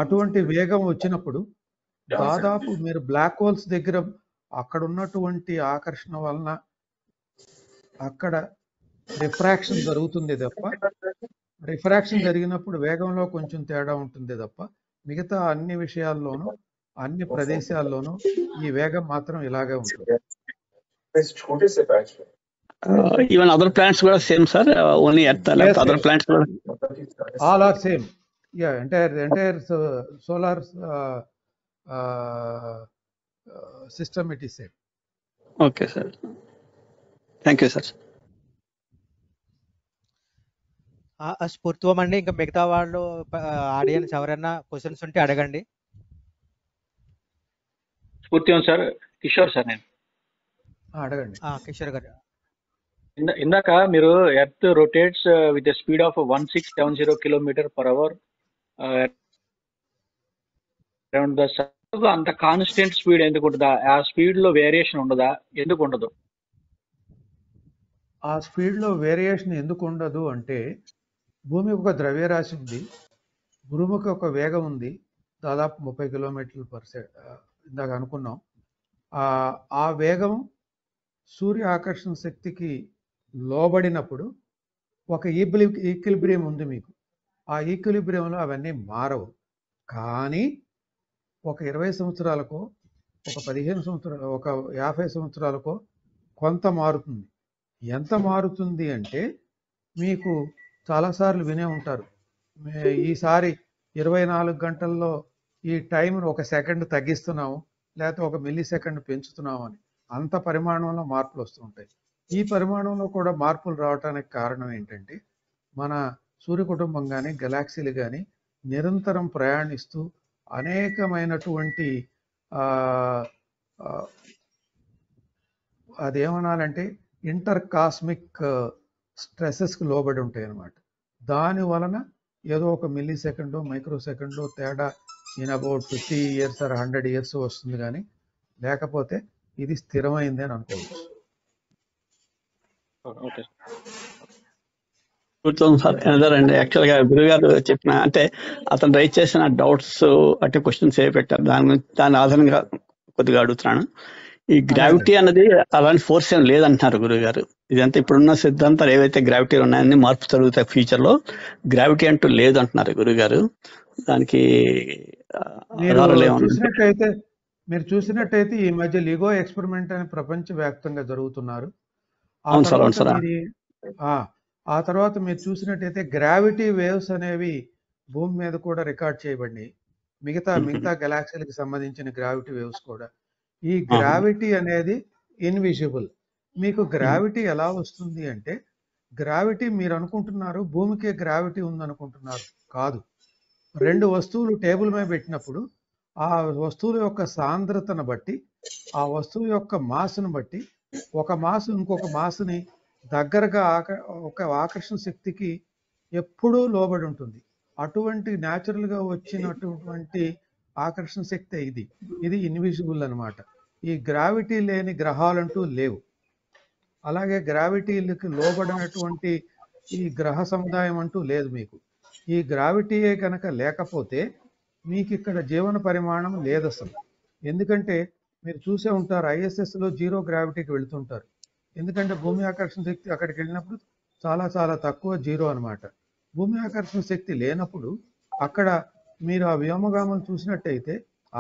అటువంటి వేగం వచ్చినప్పుడు దాదాపు మీరు బ్లాక్ హోల్స్ దగ్గర అక్కడ ఉన్నటువంటి ఆకర్షణ వలన అక్కడ రిఫ్రాక్షన్ జరుగుతుంది తప్ప, రిఫ్రాక్షన్ జరిగినప్పుడు వేగంలో కొంచెం తేడా ఉంటుంది తప్ప మిగతా అన్ని విషయాల్లోనూ అన్ని ప్రదేశాల్లోనూ ఈ వేగం మాత్రం ఇలాగే ఉంటుంది. ఈవెన్ అదర్ ప్లాంట్స్ కూడా same sir, only earth other plants కూడా all are same. Yeah, entire solar system it is same. Okay sir, thank you sir. స్ఫూర్తివం అండి. ఇంకా మిగతా వాళ్ళు ఆడియన్స్ ఎవరైనా క్వశ్చన్స్ ఉంటే అడగండి. స్ఫూర్తివం సార్, కిషోర్ సార్. నేను అడగండి. కిషోర్ గారు, ఇందాక మీరు earth rotates with the speed of 1670 km/h around the sun. అంత కాన్స్టెంట్ స్పీడ్ ఎందుకు ఉంటుందా? ఆ స్పీడ్ లో వేరియేషన్ ఉండదా? ఎందుకు ఉండదు? ఆ స్పీడ్ లో వేరియేషన్ ఎందుకు ఉండదు అంటే, భూమికి ఒక ద్రవ్యరాశి ఉంది, భూమికి ఒక వేగం ఉంది, దాదాపు 30 km/s ఇందాక అనుకున్నాం. ఆ వేగం సూర్య ఆకర్షణ శక్తికి లోబడినప్పుడు ఒక ఈక్విలిబ్రియం ఉంది మీకు. ఆ ఈక్విలిబ్రియంలో అవన్నీ మారవు. కానీ ఒక 20 సంవత్సరాలకో, ఒక 15 సంవత్సరాలు, ఒక 50 సంవత్సరాలకో కొంత మారుతుంది. ఎంత మారుతుంది అంటే, మీకు చాలాసార్లు వినే ఉంటారు, ఈసారి 24 గంటల్లో ఈ టైంను 1 సెకండ్ తగ్గిస్తున్నాము, లేకపోతే 1 మిల్లీ సెకండ్ పెంచుతున్నాము అని. అంత పరిమాణంలో మార్పులు వస్తూ ఉంటాయి. ఈ పరిమాణంలో కూడా మార్పులు రావడానికి కారణం ఏంటంటే, మన సూర్య కుటుంబం కానీ గెలాక్సీలు కానీ నిరంతరం ప్రయాణిస్తూ అనేకమైనటువంటి అదేమనాలంటే ఇంటర్ కాస్మిక్ స్ట్రెసెస్కి లోబడి ఉంటాయి అన్నమాట. దాని వలన ఏదో 1 మిల్లీ సెకండ్ మైక్రో సెకండ్ తేడా in about 50 years or 100 years వస్తుంది, కానీ లేకపోతే ఇది స్థిరమైంది అని అనుకోవచ్చు. ఓకే. కూర్చోండి సార్ అనదర్ అండి. యాక్చువల్గా గురుగారు చెప్పిన అంటే అతను రైజ్ చేసిన డౌట్స్ అంటే క్వశ్చన్స్ ఏ పెట్టారు దాని ఆధారంగా కొద్దిగా అడుగుతున్నాను. ఈ గ్రావిటీ అన్నది అలాంటి ఫోర్స్ ఏం లేదంటున్నారు గురుగారు. ఇదంతా ఇప్పుడున్న సిద్ధాంతాలు ఏవైతే గ్రావిటీ ఉన్నాయని మార్పు జరుగుతాయి ఫ్యూచర్ లో, గ్రావిటీ అంటూ లేదు అంటున్నారు గురుగారు. దానికి మీరు ఆధారాలు ఏమన్నా? చూసినట్టయితే ఈ మధ్య లిగో ఎక్స్పెరిమెంట్ అని ప్రపంచవ్యాప్తంగా జరుగుతున్నారు. అవును సార్, అవును సార్. ఆ తర్వాత మీరు చూసినట్టయితే గ్రావిటీ వేవ్స్ అనేవి భూమి మీద కూడా రికార్డ్ చేయబడి మిగతా గెలాక్సీలకు సంబంధించిన గ్రావిటీ వేవ్స్ కూడా. ఈ గ్రావిటీ అనేది ఇన్విజిబుల్. మీకు గ్రావిటీ ఎలా వస్తుంది అంటే, గ్రావిటీ మీరు అనుకుంటున్నారు భూమికే గ్రావిటీ ఉందనుకుంటున్నారు, కాదు. రెండు వస్తువులు టేబుల్ మీద పెట్టినప్పుడు ఆ వస్తువుల యొక్క సాంద్రతను బట్టి, ఆ వస్తువు యొక్క మాస్ను బట్టి ఒక మాస్ ఇంకొక మాస్ని దగ్గరగా ఒక ఆకర్షణ శక్తికి ఎప్పుడూ లోబడి ఉంటుంది. అటువంటి న్యాచురల్గా వచ్చినటువంటి ఆకర్షణ శక్తి ఇది ఇన్విజిబుల్ అన్నమాట. ఈ గ్రావిటీ లేని గ్రహాలంటూ లేవు. అలాగే గ్రావిటీలకు లోబడినటువంటి ఈ గ్రహ సముదాయం అంటూ లేదు మీకు. ఈ గ్రావిటీయే కనుక లేకపోతే మీకు ఇక్కడ జీవన పరిమాణం లేదు అసలు. ఎందుకంటే మీరు చూసే ఉంటారు, ISSలో జీరో గ్రావిటీకి వెళుతుంటారు. ఎందుకంటే భూమి ఆకర్షణ శక్తి అక్కడికి వెళ్ళినప్పుడు చాలా చాలా తక్కువ, జీరో అనమాట. భూమి ఆకర్షణ శక్తి లేనప్పుడు అక్కడ మీరు ఆ వ్యోమగామం చూసినట్టయితే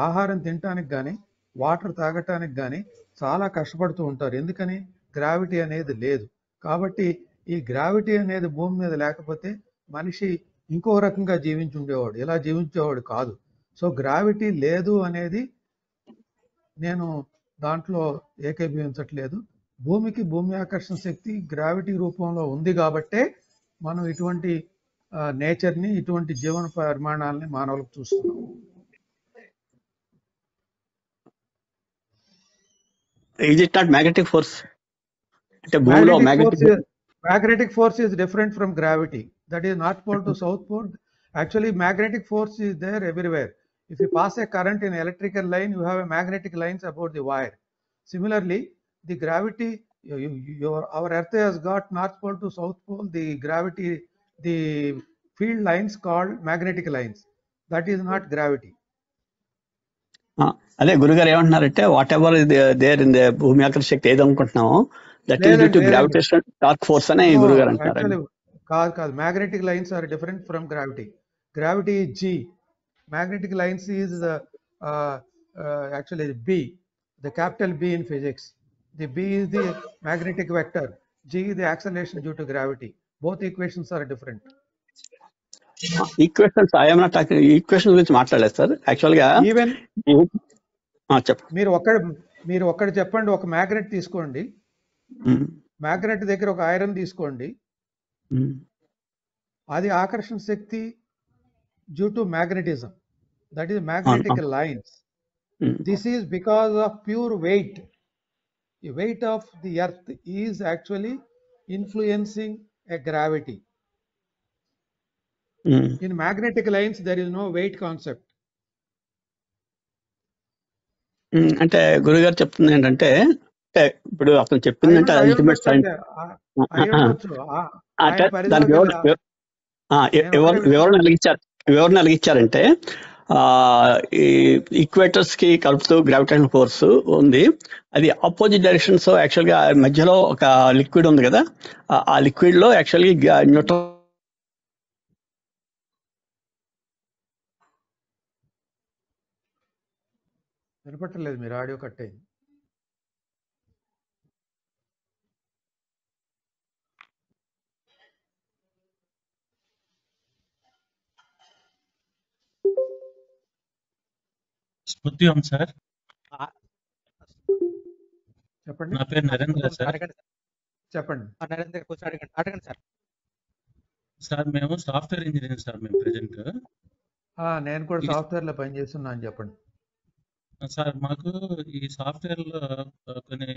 ఆహారం తినటానికి కానీ వాటర్ తాగటానికి కానీ చాలా కష్టపడుతూ ఉంటారు. ఎందుకని? గ్రావిటీ అనేది లేదు. కాబట్టి ఈ గ్రావిటీ అనేది భూమి మీద లేకపోతే మనిషి ఇంకో రకంగా జీవించి ఉండేవాడు, ఇలా జీవించేవాడు కాదు. సో గ్రావిటీ లేదు అనేది నేను దాంట్లో ఏకీభవించట్లేదు. భూమికి భూమి ఆకర్షణ శక్తి గ్రావిటీ రూపంలో ఉంది కాబట్టే మనం ఇటువంటి నేచర్ని, ఇటువంటి జీవన పరిమాణాలని మానవులకు చూస్తున్నాం. Is it not magnetic force? అంటే భూమిలో magnetic force is different from gravity. That is North Pole to South Pole. Actually, magnetic force is there everywhere. If you pass a current in electrical line, you have a magnetic lines about the wire. Similarly, the gravity, our Earth has got North Pole to South Pole. The gravity, the field lines called magnetic lines. That is not gravity. అదే గురుగారు ఏమంటున్నారంటే whatever there in the భూమి ఆకర్షణ శక్తి ఏది అనుకుంటున్నామో that is due to gravitational torque force అని గురుగారు అంటున్నారు. కాదు, magnetic lines are different from gravity. Gravity is G, magnetic lines is actually B, the capital B in physics. The B is the magnetic vector, G is the acceleration due to gravity. Both equations are different. Equations I'm not talking, equation గురించి మాట్లాడలేదు sir. Actual గా even చెప్పండి, మీరు ఒక్కటి చెప్పండి. ఒక magnet తీసుకోండి, magnet దగ్గర ఒక ఐరన్ తీసుకోండి, అది ఆకర్షణ శక్తి due to magnetism, that is magnetic lines. This is because of pure weight. The weight of the earth is actually influencing a gravity. In magnetic lines there is no weight concept. అంటే గురుగారు చెప్తుంది ఏంటంటే, ఇప్పుడు అతను చెప్పిందంటే ultimate science దానికి వివరణ అలిగించారంటే ఈ ఈక్వేటర్స్ కి కలుపుతూ గ్రావిటేషన్ ఫోర్స్ ఉంది, అది ఆపోజిట్ డైరెక్షన్స్. యాక్చువల్ గా మధ్యలో ఒక లిక్విడ్ ఉంది కదా, ఆ లిక్విడ్ లో యాక్చువల్గా న్యూట్రల్ వినపట్టలేదు, మీరు ఆడియో కట్ అయింది. స్మృత్యం సార్, చెప్పండి. నా పేరు నరేంద్ర సార్. చెప్పండి. నరేంద్ర కొంచెం అడగండి సార్. సార్ మేము సాఫ్ట్వేర్ ఇంజనీర్ సార్. మేము ప్రెజెంట్ నేను కూడా సాఫ్ట్వేర్ లో పనిచేస్తున్నా అని చెప్పండి సార్. మాకు ఈ సాఫ్ట్వేర్ లో కొన్ని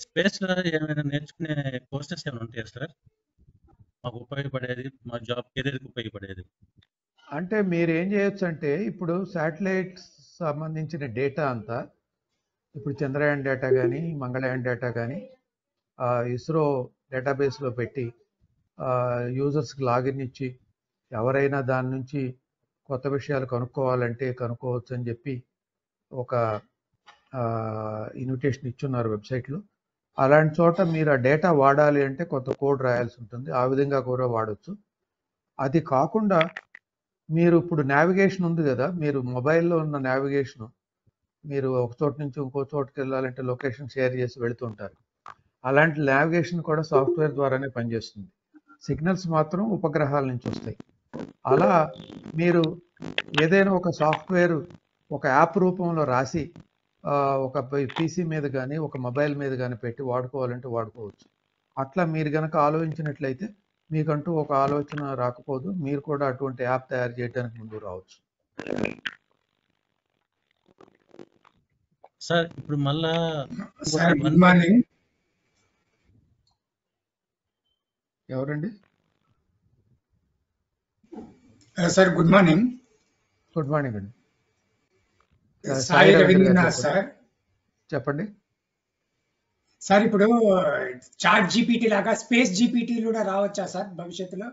స్పేస్ లో ఏమైనా నేర్చుకునే కోర్సెస్ ఏమైనా ఉంటాయా సార్, మాకు ఉపయోగపడేది, మా జాబ్ కెరీర్కి ఉపయోగపడేది? అంటే మీరు ఏం చేయొచ్చు అంటే, ఇప్పుడు శాటిలైట్స్ సంబంధించిన డేటా అంతా, ఇప్పుడు చంద్రయాన్ డేటా కానీ మంగళయాన్ డేటా కానీ ఇస్రో డేటాబేస్లో పెట్టి యూజర్స్కి లాగిన్ ఇచ్చి ఎవరైనా దాని నుంచి కొత్త విషయాలు కనుక్కోవాలంటే కనుక్కోవచ్చు అని చెప్పి ఒక ఇన్విటేషన్ ఇచ్చున్నారు వెబ్సైట్లో. అలాంటి చోట మీరు ఆ డేటా వాడాలి అంటే కొంత కోడ్ రాయాల్సి ఉంటుంది. ఆ విధంగా కూడా వాడచ్చు. అది కాకుండా మీరు ఇప్పుడు నావిగేషన్ ఉంది కదా, మీరు మొబైల్లో ఉన్న నావిగేషన్, మీరు ఒక చోట నుంచి ఇంకో చోటుకి వెళ్ళాలంటే లొకేషన్ షేర్ చేసి వెళుతుంటారు. అలాంటి నావిగేషన్ కూడా సాఫ్ట్వేర్ ద్వారానే పనిచేస్తుంది. సిగ్నల్స్ మాత్రం ఉపగ్రహాల నుంచి వస్తాయి. అలా మీరు ఏదైనా ఒక సాఫ్ట్వేర్ ఒక యాప్ రూపంలో రాసి ఒక పీసీ మీద కానీ ఒక మొబైల్ మీద కానీ పెట్టి వాడుకోవాలంటే వాడుకోవచ్చు. అట్లా మీరు కనుక ఆలోచించినట్లయితే మీకంటూ ఒక ఆలోచన రాకపోదు, మీరు కూడా అటువంటి యాప్ తయారు చేయడానికి ముందు రావచ్చు. సార్ ఇప్పుడు మళ్ళా సార్ గుడ్ మార్నింగ్. ఎవరండి? Sir good morning. Good morning అండి. సాయి రవీంద్రనాథ్ సార్. చెప్పండి సార్. ఇప్పుడు చాట్ జీపీటీ లాగా స్పేస్ జీపీటీ కూడా రావచ్చా సార్ భవిష్యత్తులో?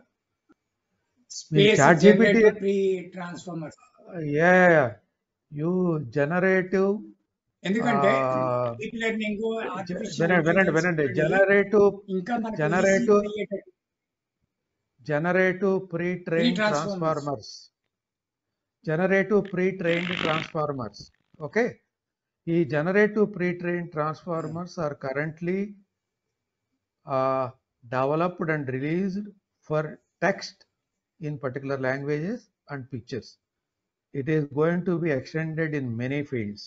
Space generative pre transformer. You generative, ఎందుకంటే డీప్ లెర్నింగ్ వినండి generative pre trained transformers. Okay, ఈ generative pre trained transformers are currently developed and released for text in particular languages and pictures. It is going to be extended in many fields.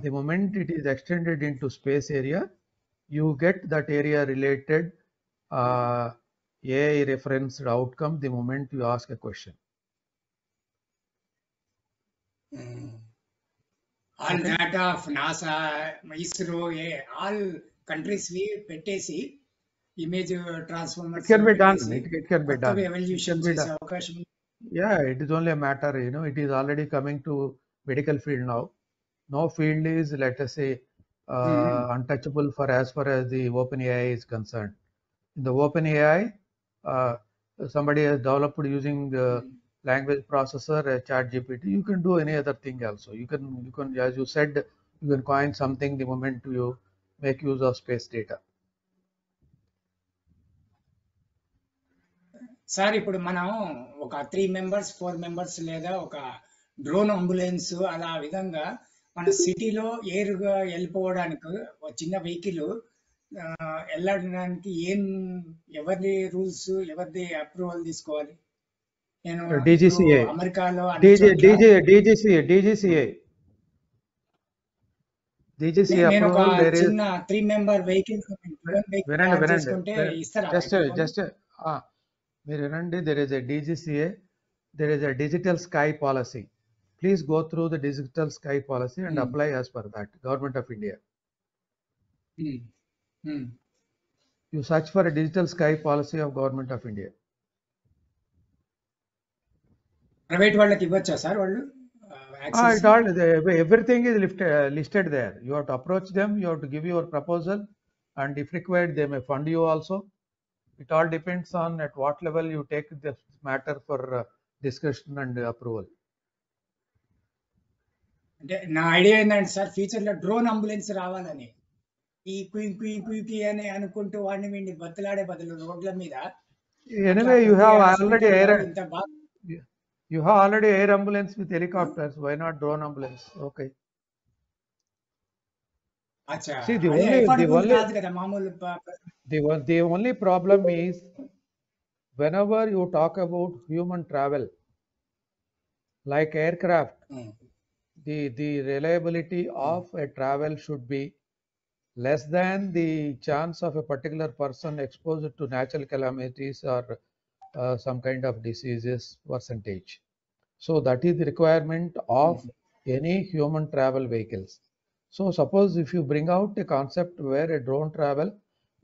The moment it is extended into space area, you get that area related AI referenced outcome the moment you ask a question. All data of NASA, ISRO, all countries we pettesi image transformers. It can be done. It can be done. Evolution chese avakasham. Yeah, it is only a matter, it is already coming to medical field now. No field is, let us say, untouchable as far as the OpenAI is concerned. In the OpenAI, somebody has developed using the language processor, ChatGPT. You can do any other thing also. You can, as you said, you can coin something the moment you make use of space data. Sir ఇప్పుడు మనం ఒక 3 members 4 members లేదా ఒక drone ambulance అలా విధంగా మన సిటీలో ఎయిర్గా వెళ్ళిపోవడానికి ఒక చిన్న వెహికల్ వెళ్ళడానికి ఎవరి రూల్స్, ఎవరిది అప్రూవల్ తీసుకోవాలి? నేను DGCA. అమెరికాలో DGCA నేను ఒక approval. There is చిన్న 3 member వెహికల్ తీసుకుంటే ఇస్తారా? మీరు వినండి, there is a DGCA, there is a digital sky policy. Please go through the digital sky policy and apply as per that. Government of India. You search for a digital sky policy of Government of India. Private వాళ్ళకి ఇవ్వచ్చా sir వాళ్ళు? Everything is listed there. You have to approach them, you have to give your proposal, and if required they may fund you also. It all depends on at what level you take this matter for discussion and approval. అంటే నా idea ఏంటంటే sir, future లో drone ambulance రావాలని, ఈ క్వీ అని అనుకుంటూ వాడిని వీడిని బతులాడే బదులు రోడ్ల మీద. Anyway, you have already air ambulance with helicopters. Why not drone ambulance? Okay. See, the only problem is whenever you talk about human travel, like aircraft, the reliability of a travel should be less than the chance of a particular person exposed to natural calamities or some kind of diseases percentage. So that is the requirement of any human travel vehicles. So suppose if you bring out a concept where a drone travel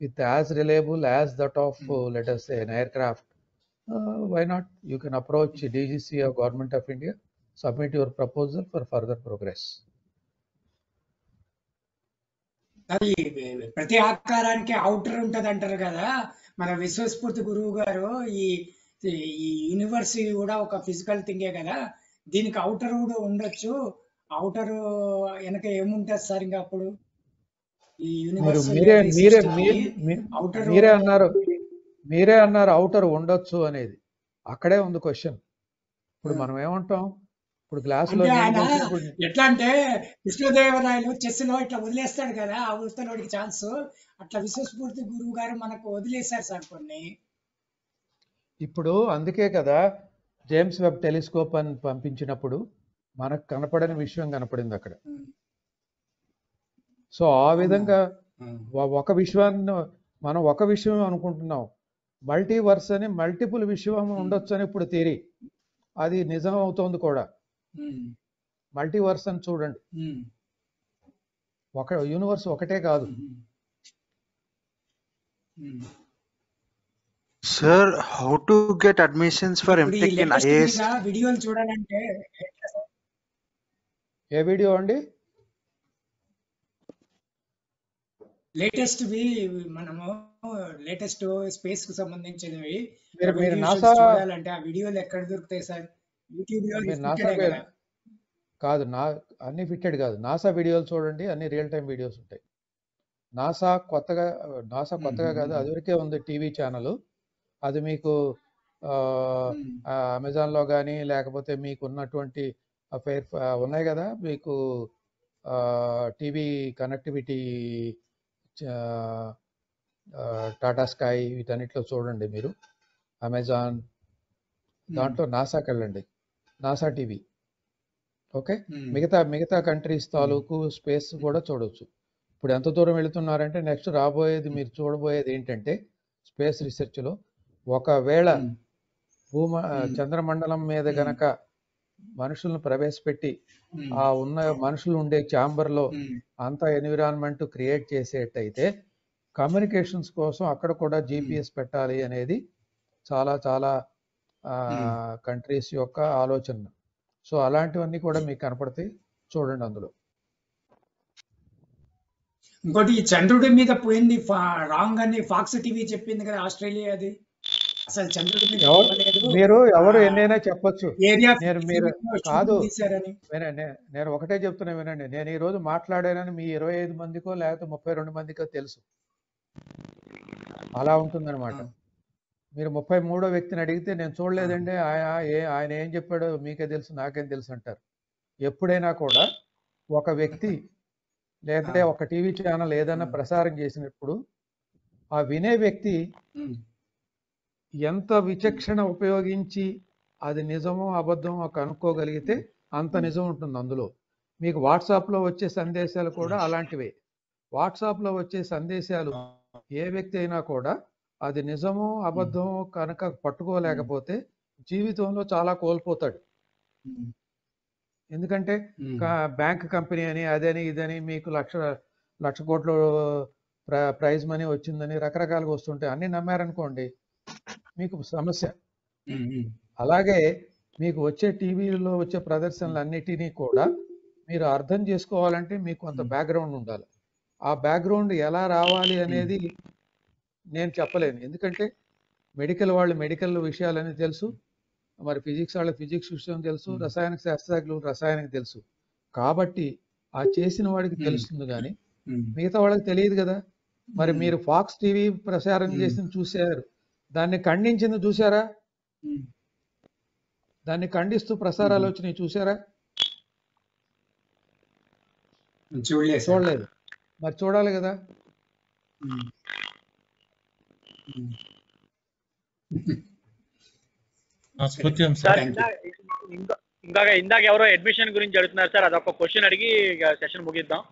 with as reliable as that of let us say an aircraft, why not? You can approach DGCA of Government of India, submit your proposal for further progress. అది ప్రతి ఆకారానికి outer ఉంటది అంటారు కదా. మన విశ్వస్ఫూర్తి గురువు గారు ఈ ఈ యూనివర్స్ కూడా ఒక ఫిజికల్ థింగే కదా, దీనికి అవుటర్ కూడా ఉండొచ్చు. అవుటర్ వెనక ఏముంటది సార్ ఇంకా అప్పుడు ఈ మీరు యూనివర్స్ మీరే లేదా ఈ మీరే సృష్టికి మీ- అవుటర్ మీరే అన్నారు అవుటర్ ఉండొచ్చు అనేది. అక్కడే ఉంది క్వశ్చన్. ఇప్పుడు మనం ఏమంటాం, ఇప్పుడు గ్లాసులో అంటే నీళ్ళు ఆయన పోసినప్పుడు ఎట్లా అంటే కృష్ణదేవరాయలు చెస్ లో ఇట్లా వదిలేస్తాడు కదా, ఆ వదిలేవాడికి ఛాన్స్, అట్లా విశ్వస్ఫూర్తి గురువు గారు మనకు వదిలేశారు సార్ కొన్ని. ఇప్పుడు అందుకే కదా జేమ్స్ వెబ్ టెలిస్కోప్ అని పంపించినప్పుడు మనకు కనపడని విషయం కనపడింది అక్కడ. సో ఆ విధంగా ఒక విశ్వాన్ని మనం ఒక విషయం అనుకుంటున్నాం, మల్టీవర్స్ అని మల్టిపుల్ విశ్వం ఉండొచ్చు అని ఇప్పుడు థియరీ, అది నిజం అవుతోంది కూడా. మల్టీవర్స్ అని చూడండి, ఒక యూనివర్స్ ఒకటే కాదు. Sir, how to get admissions for ఇప్పుడు ఈ MTech in లేటెస్ట్ IAS? మీద వీడియోలు చూడాలంటే ఏ వీడియో అండి? లేటెస్ట్ మనము లేటెస్ట్ స్పేస్ కు సంబంధించినవి మీరు revolutions నాసా చూడాలంటే ఆ వీడియోలు ఎక్కడ దొరుకుతాయి సార్? యూట్యూబ్ లో మీరు నాసా restricted కదా. కాదు, అన్ని ఫిట్టెడ్ కాదు. నాసా వీడియోలు చూడండి, అన్ని రియల్ టైం వీడియోస్ ఉంటాయి. నాసా కొత్తగా కాదు, అదివరకే ఉంది టీవీ ఛానల్. అది మీకు అమెజాన్లో కానీ లేకపోతే మీకు ఉన్నటువంటి ఉన్నాయి కదా మీకు టీవీ కనెక్టివిటీ, టాటా స్కై, వీటన్నిటిలో చూడండి మీరు. అమెజాన్ దాంట్లో నాసాకి వెళ్ళండి, నాసా టీవీ. ఓకే, మిగతా కంట్రీస్ తాలూకు స్పేస్ కూడా చూడవచ్చు. ఇప్పుడు ఎంత దూరం వెళుతున్నారంటే నెక్స్ట్ రాబోయేది మీరు చూడబోయేది ఏంటంటే స్పేస్ రీసెర్చ్లో ఒకవేళ చంద్రమండలం మీద గనక మనుషులను ప్రవేశపెట్టి ఆ ఉన్న మనుషులు ఉండే ఛాంబర్లో అంత ఎన్విరాన్మెంట్ క్రియేట్ చేసేటైతే కమ్యూనికేషన్స్ కోసం అక్కడ కూడా GPS పెట్టాలి అనేది చాలా చాలా కంట్రీస్ యొక్క ఆలోచన. సో అలాంటివన్నీ కూడా మీకు కనపడతాయి, చూడండి అందులో. ఇంకోటి ఈ చంద్రుడి మీద పోయింది రాంగ్ అని ఫాక్స్ టీవీ చెప్పింది కదా, ఆస్ట్రేలియాది. అసలు చంద్రుడి మీద పోలేదు, మీరు ఎవరు ఎన్నైనా చెప్పొచ్చు. ఏరియా మీరు కాదు, తీశారని. నేను ఒకటే చెప్తున్నా వినండి. నేను ఈ రోజు మాట్లాడానని మీ 25 మందికో లేకపోతే 32 మందికో తెలుసు. అలా ఉంటుందన్నమాట. మీరు 33వ వ్యక్తిని అడిగితే నేను చూడలేదండి, ఆయన ఏం చెప్పాడో మీకే తెలుసు, నాకేం తెలుసు అంటారు. ఎప్పుడైనా కూడా ఒక వ్యక్తి లేదా ఒక టీవీ ఛానల్ ఏదైనా ప్రసారం చేసినప్పుడు ఆ వినే వ్యక్తి ఎంత విచక్షణ ఉపయోగించి అది నిజమో అబద్ధమో కనుక్కోగలిగితే అంత నిజం ఉంటుంది అందులో. మీకు వాట్సాప్లో వచ్చే సందేశాలు కూడా అలాంటివే. వాట్సాప్లో వచ్చే సందేశాలు ఏ వ్యక్తి అయినా కూడా అది నిజమో అబద్ధమో కనుక పట్టుకోలేకపోతే జీవితంలో చాలా కోల్పోతాడు. ఎందుకంటే బ్యాంక్ కంపెనీ అని అదని ఇదని మీకు లక్ష కోట్లు ప్రైజ్ మనీ వచ్చిందని రకరకాలుగా వస్తుంటే అన్ని నమ్మారనుకోండి మీకు సమస్య. అలాగే మీకు వచ్చే టీవీలో వచ్చే ప్రదర్శనలు అన్నిటినీ కూడా మీరు అర్థం చేసుకోవాలంటే మీకు కొంత బ్యాక్గ్రౌండ్ ఉండాలి. ఆ బ్యాక్గ్రౌండ్ ఎలా రావాలి అనేది నేను చెప్పలేను. ఎందుకంటే మెడికల్ వాళ్ళు మెడికల్ విషయాలని తెలుసు, మరి ఫిజిక్స్ వాళ్ళకి ఫిజిక్స్ విషయం తెలుసు, రసాయన శాస్త్రజ్ఞులు రసాయనకి తెలుసు. కాబట్టి ఆ చేసిన వాడికి తెలుస్తుంది కానీ మిగతా వాళ్ళకి తెలియదు కదా. మరి మీరు ఫాక్స్ టీవీ ప్రసారం చేసింది చూశారు, దాన్ని ఖండించింది చూసారా? దాన్ని ఖండిస్తూ ప్రసారాలు వచ్చినాయి చూసారా? చూడలేదు. మరి చూడాలి కదా. ఇందాక ఎవరో అడ్మిషన్ గురించి అడుగుతున్నారు సార్, అదొక క్వశ్చన్ అడిగి సెషన్ ముగిద్దాం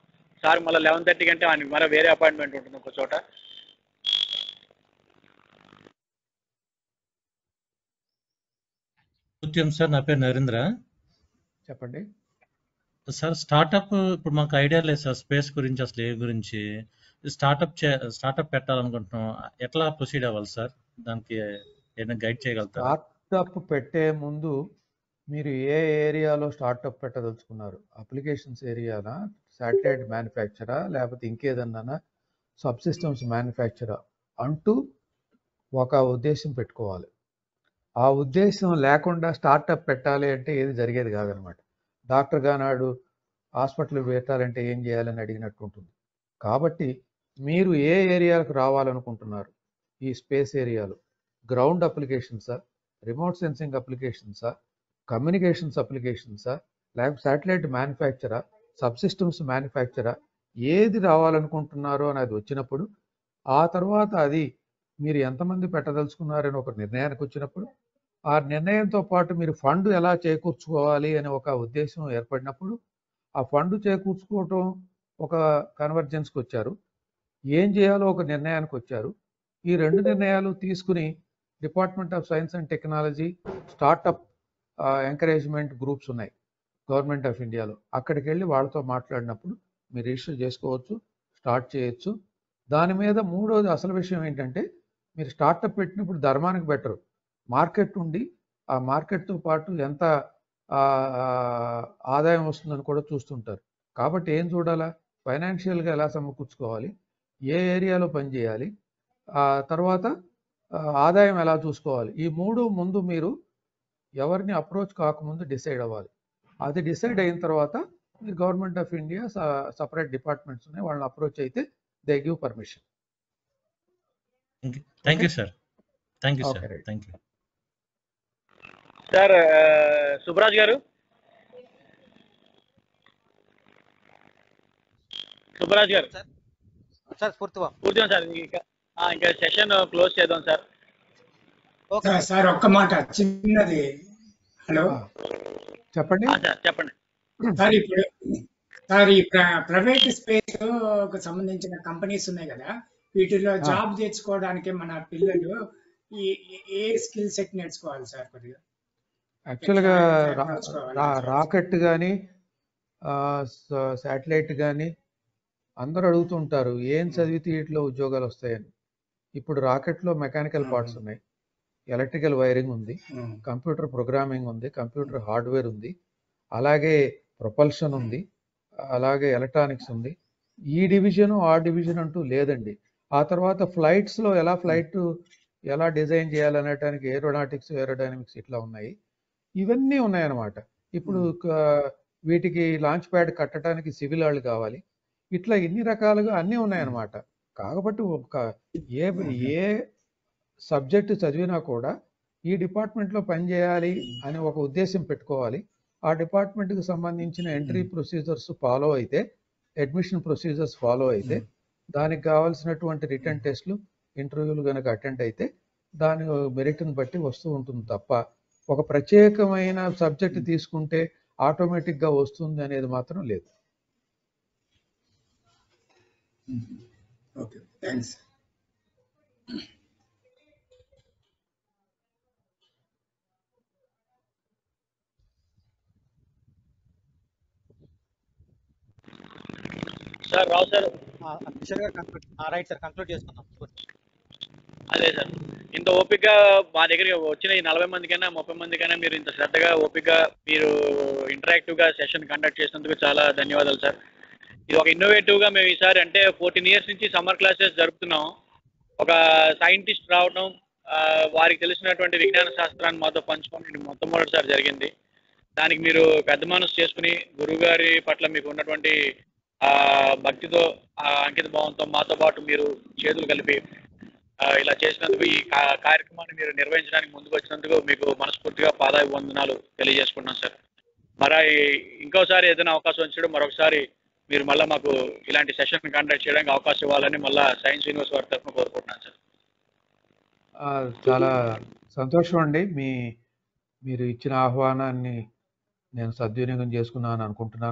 సార్. మళ్ళీ 11:30 కంటే మళ్ళీ వేరే అపాయింట్మెంట్ ఉంటుంది ఒక చోట. సార్ నా పేరు నరేంద్ర. చెప్పండి సార్. స్టార్టప్ ఇప్పుడు మాకు ఐడియా లేదు సార్ స్పేస్ గురించి, అసలు ఏ గురించి. స్టార్టప్ పెట్టాలనుకుంటున్నాం, ఎట్లా ప్రొసీడ్ అవ్వాలి సార్? దానికి ఏదైనా గైడ్ చేయగలుగుతారు? స్టార్టప్ పెట్టే ముందు మీరు ఏ ఏరియాలో స్టార్టప్ పెట్టదలుచుకున్నారు? అప్లికేషన్స్ ఏరియానా, శాటిలైట్ మ్యానుఫ్యాక్చరా లేకపోతే ఇంకేదన్నా సబ్ సిస్టమ్స్ మ్యానుఫ్యాక్చరా అంటూ ఒక ఉద్దేశం పెట్టుకోవాలి. ఆ ఉద్దేశం లేకుండా స్టార్టప్ పెట్టాలి అంటే ఏది జరిగేది కాదనమాట. డాక్టర్ గానాడు హాస్పిటల్ పెట్టాలంటే ఏం చేయాలని అడిగినట్టు ఉంటుంది. కాబట్టి మీరు ఏ ఏరియాలకు రావాలనుకుంటున్నారు? ఈ స్పేస్ ఏరియాలో గ్రౌండ్ అప్లికేషన్సా, రిమోట్ సెన్సింగ్ అప్లికేషన్సా, కమ్యూనికేషన్స్ అప్లికేషన్సా, లేకపోతే శాటిలైట్ మ్యానుఫ్యాక్చరా, సబ్ సిస్టమ్స్ మ్యానుఫ్యాక్చరా, ఏది రావాలనుకుంటున్నారో అనేది వచ్చినప్పుడు ఆ తర్వాత అది మీరు ఎంతమంది పెట్టదలుచుకున్నారని ఒక నిర్ణయానికి వచ్చినప్పుడు ఆ నిర్ణయంతో పాటు మీరు ఫండ్ ఎలా చేకూర్చుకోవాలి అనే ఒక ఉద్దేశం ఏర్పడినప్పుడు ఆ ఫండ్ చేకూర్చుకోవటం ఒక కన్వర్జెన్స్కి వచ్చారు. ఏం చేయాలో ఒక నిర్ణయానికి వచ్చారు. ఈ 2 నిర్ణయాలు తీసుకుని department of science and technology startup encouragement groups ఉన్నాయి గవర్నమెంట్ ఆఫ్ ఇండియాలో. అక్కడికి వెళ్ళి వాళ్ళతో మాట్లాడినప్పుడు మీరు రిజిస్టర్ చేసుకోవచ్చు, స్టార్ట్ చేయొచ్చు. దాని మీద మూడోది అసలు విషయం ఏంటంటే మీరు స్టార్టప్ పెట్టినప్పుడు ధర్మానికి బెటరు. మార్కెట్ ఉండి ఆ మార్కెట్తో పాటు ఎంత ఆదాయం వస్తుందని కూడా చూస్తుంటారు. కాబట్టి ఏం చూడాలా? ఫైనాన్షియల్గా ఎలా సమకూర్చుకోవాలి, ఏ ఏరియాలో పనిచేయాలి, తర్వాత ఆదాయం ఎలా చూసుకోవాలి. ఈ 3 ముందు మీరు ఎవరిని అప్రోచ్ కాకముందు డిసైడ్ అవ్వాలి. అది డిసైడ్ అయిన తర్వాత మీరు government of India separate departments ఉన్నాయి, వాళ్ళని అప్రోచ్ అయితే they give permission. Thank you sir. Thank you sir. Okay right. Thank you sir. Subbaraj గారు, సుబ్బరాజ్ గారు సార్ పూర్తిగా సార్. ఇంకా సెషన్ క్లోజ్ చేద్దాం సార్. సార్ ఒక్క మాట చిన్నది. హలో చెప్పండి. సార్ చెప్పండి సార్. ఇప్పుడు సార్ ఈ ప్రైవేట్ స్పేస్ సంబంధించిన కంపెనీస్ ఉన్నాయి కదా, వీటిలో జాబ్ తెచ్చుకోవడానికి మన పిల్లలు ఏ స్కిల్ సెట్ నేర్చుకోవాలి సార్? కొద్దిగా యాక్చువల్గా రాకెట్ కానీ శాటిలైట్ కానీ అందరూ అడుగుతుంటారు ఏం చదివితే వీటిలో ఉద్యోగాలు వస్తాయని. ఇప్పుడు రాకెట్లో మెకానికల్ పార్ట్స్ ఉన్నాయి, ఎలక్ట్రికల్ వైరింగ్ ఉంది, కంప్యూటర్ ప్రోగ్రామింగ్ ఉంది, కంప్యూటర్ హార్డ్వేర్ ఉంది, అలాగే ప్రొపల్షన్ ఉంది, అలాగే ఎలక్ట్రానిక్స్ ఉంది. ఈ డివిజన్ ఆ డివిజన్ అంటూ లేదండి. ఆ తర్వాత ఫ్లైట్స్లో ఫ్లైట్ ఎలా డిజైన్ చేయాలనటానికి ఏరోడైనమిక్స్ ఇట్లా ఉన్నాయి, ఇవన్నీ ఉన్నాయన్నమాట. ఇప్పుడు వీటికి లాంచ్ ప్యాడ్ కట్టడానికి సివిల్ వాళ్ళు కావాలి, ఇట్లా ఇన్ని రకాలుగా అన్నీ ఉన్నాయన్నమాట. కాబట్టి ఏ సబ్జెక్టు చదివినా కూడా ఈ డిపార్ట్మెంట్లో పనిచేయాలి అని ఒక ఉద్దేశం పెట్టుకోవాలి. ఆ డిపార్ట్మెంట్కి సంబంధించిన ఎంట్రీ ప్రొసీజర్స్ ఫాలో అయితే, అడ్మిషన్ ప్రొసీజర్స్ ఫాలో అయితే, దానికి కావాల్సినటువంటి రిటర్న్ టెస్ట్లు ఇంటర్వ్యూలు కనుక అటెండ్ అయితే దాని మెరిట్ని బట్టి వస్తూ ఉంటుంది తప్ప ఒక ప్రత్యేకమైన సబ్జెక్ట్ తీసుకుంటే ఆటోమేటిక్గా వస్తుంది అనేది మాత్రం లేదు. Okay, thanks. సార్ రావు సార్. రైట్ సార్, కంక్లూడ్ చేసుకుందాం. అదే సార్, ఇంత ఓపికగా మా దగ్గరికి వచ్చిన ఈ 40 మందికైనా 30 మందికైనా మీరు ఇంత శ్రద్ధగా ఓపికగా మీరు ఇంటరాక్టివ్గా సెషన్ కండక్ట్ చేసినందుకు చాలా ధన్యవాదాలు సార్. ఇది ఒక ఇన్నోవేటివ్గా మేము ఈసారి అంటే 14 years నుంచి సమ్మర్ క్లాసెస్ జరుపుతున్నాం. ఒక సైంటిస్ట్ రావడం, వారికి తెలిసినటువంటి విజ్ఞాన శాస్త్రాన్ని మాతో పంచుకోవడం మొట్టమొదటిసారి జరిగింది. దానికి మీరు పెద్ద మనసు చేసుకుని గురువుగారి పట్ల మీకు ఉన్నటువంటి భక్తితో, అంకిత భావంతో మాతో పాటు మీరు చేతులు కలిపి ఇలా చేసినందుకు, ఈ కార్యక్రమాన్ని మీరు నిర్వహించడానికి ముందుకు వచ్చినందుకు మీకు మనస్ఫూర్తిగా పాదాభివందనాలు తెలియజేసుకున్నాం సార్. మరి ఇంకోసారి ఏదైనా అవకాశం వచ్చినప్పుడు మరొకసారి మీరు మళ్ళీ మాకు ఇలాంటి సెషన్ కండక్ట్ చేయడానికి అవకాశం ఇవ్వాలని మళ్ళీ సైన్స్ యూనివర్స్ వారి తరఫున కోరుకుంటున్నాను సార్. చాలా సంతోషం అండి. మీరు ఇచ్చిన ఆహ్వానాన్ని నేను సద్వినియోగం చేసుకున్నాను అనుకుంటున్నాను.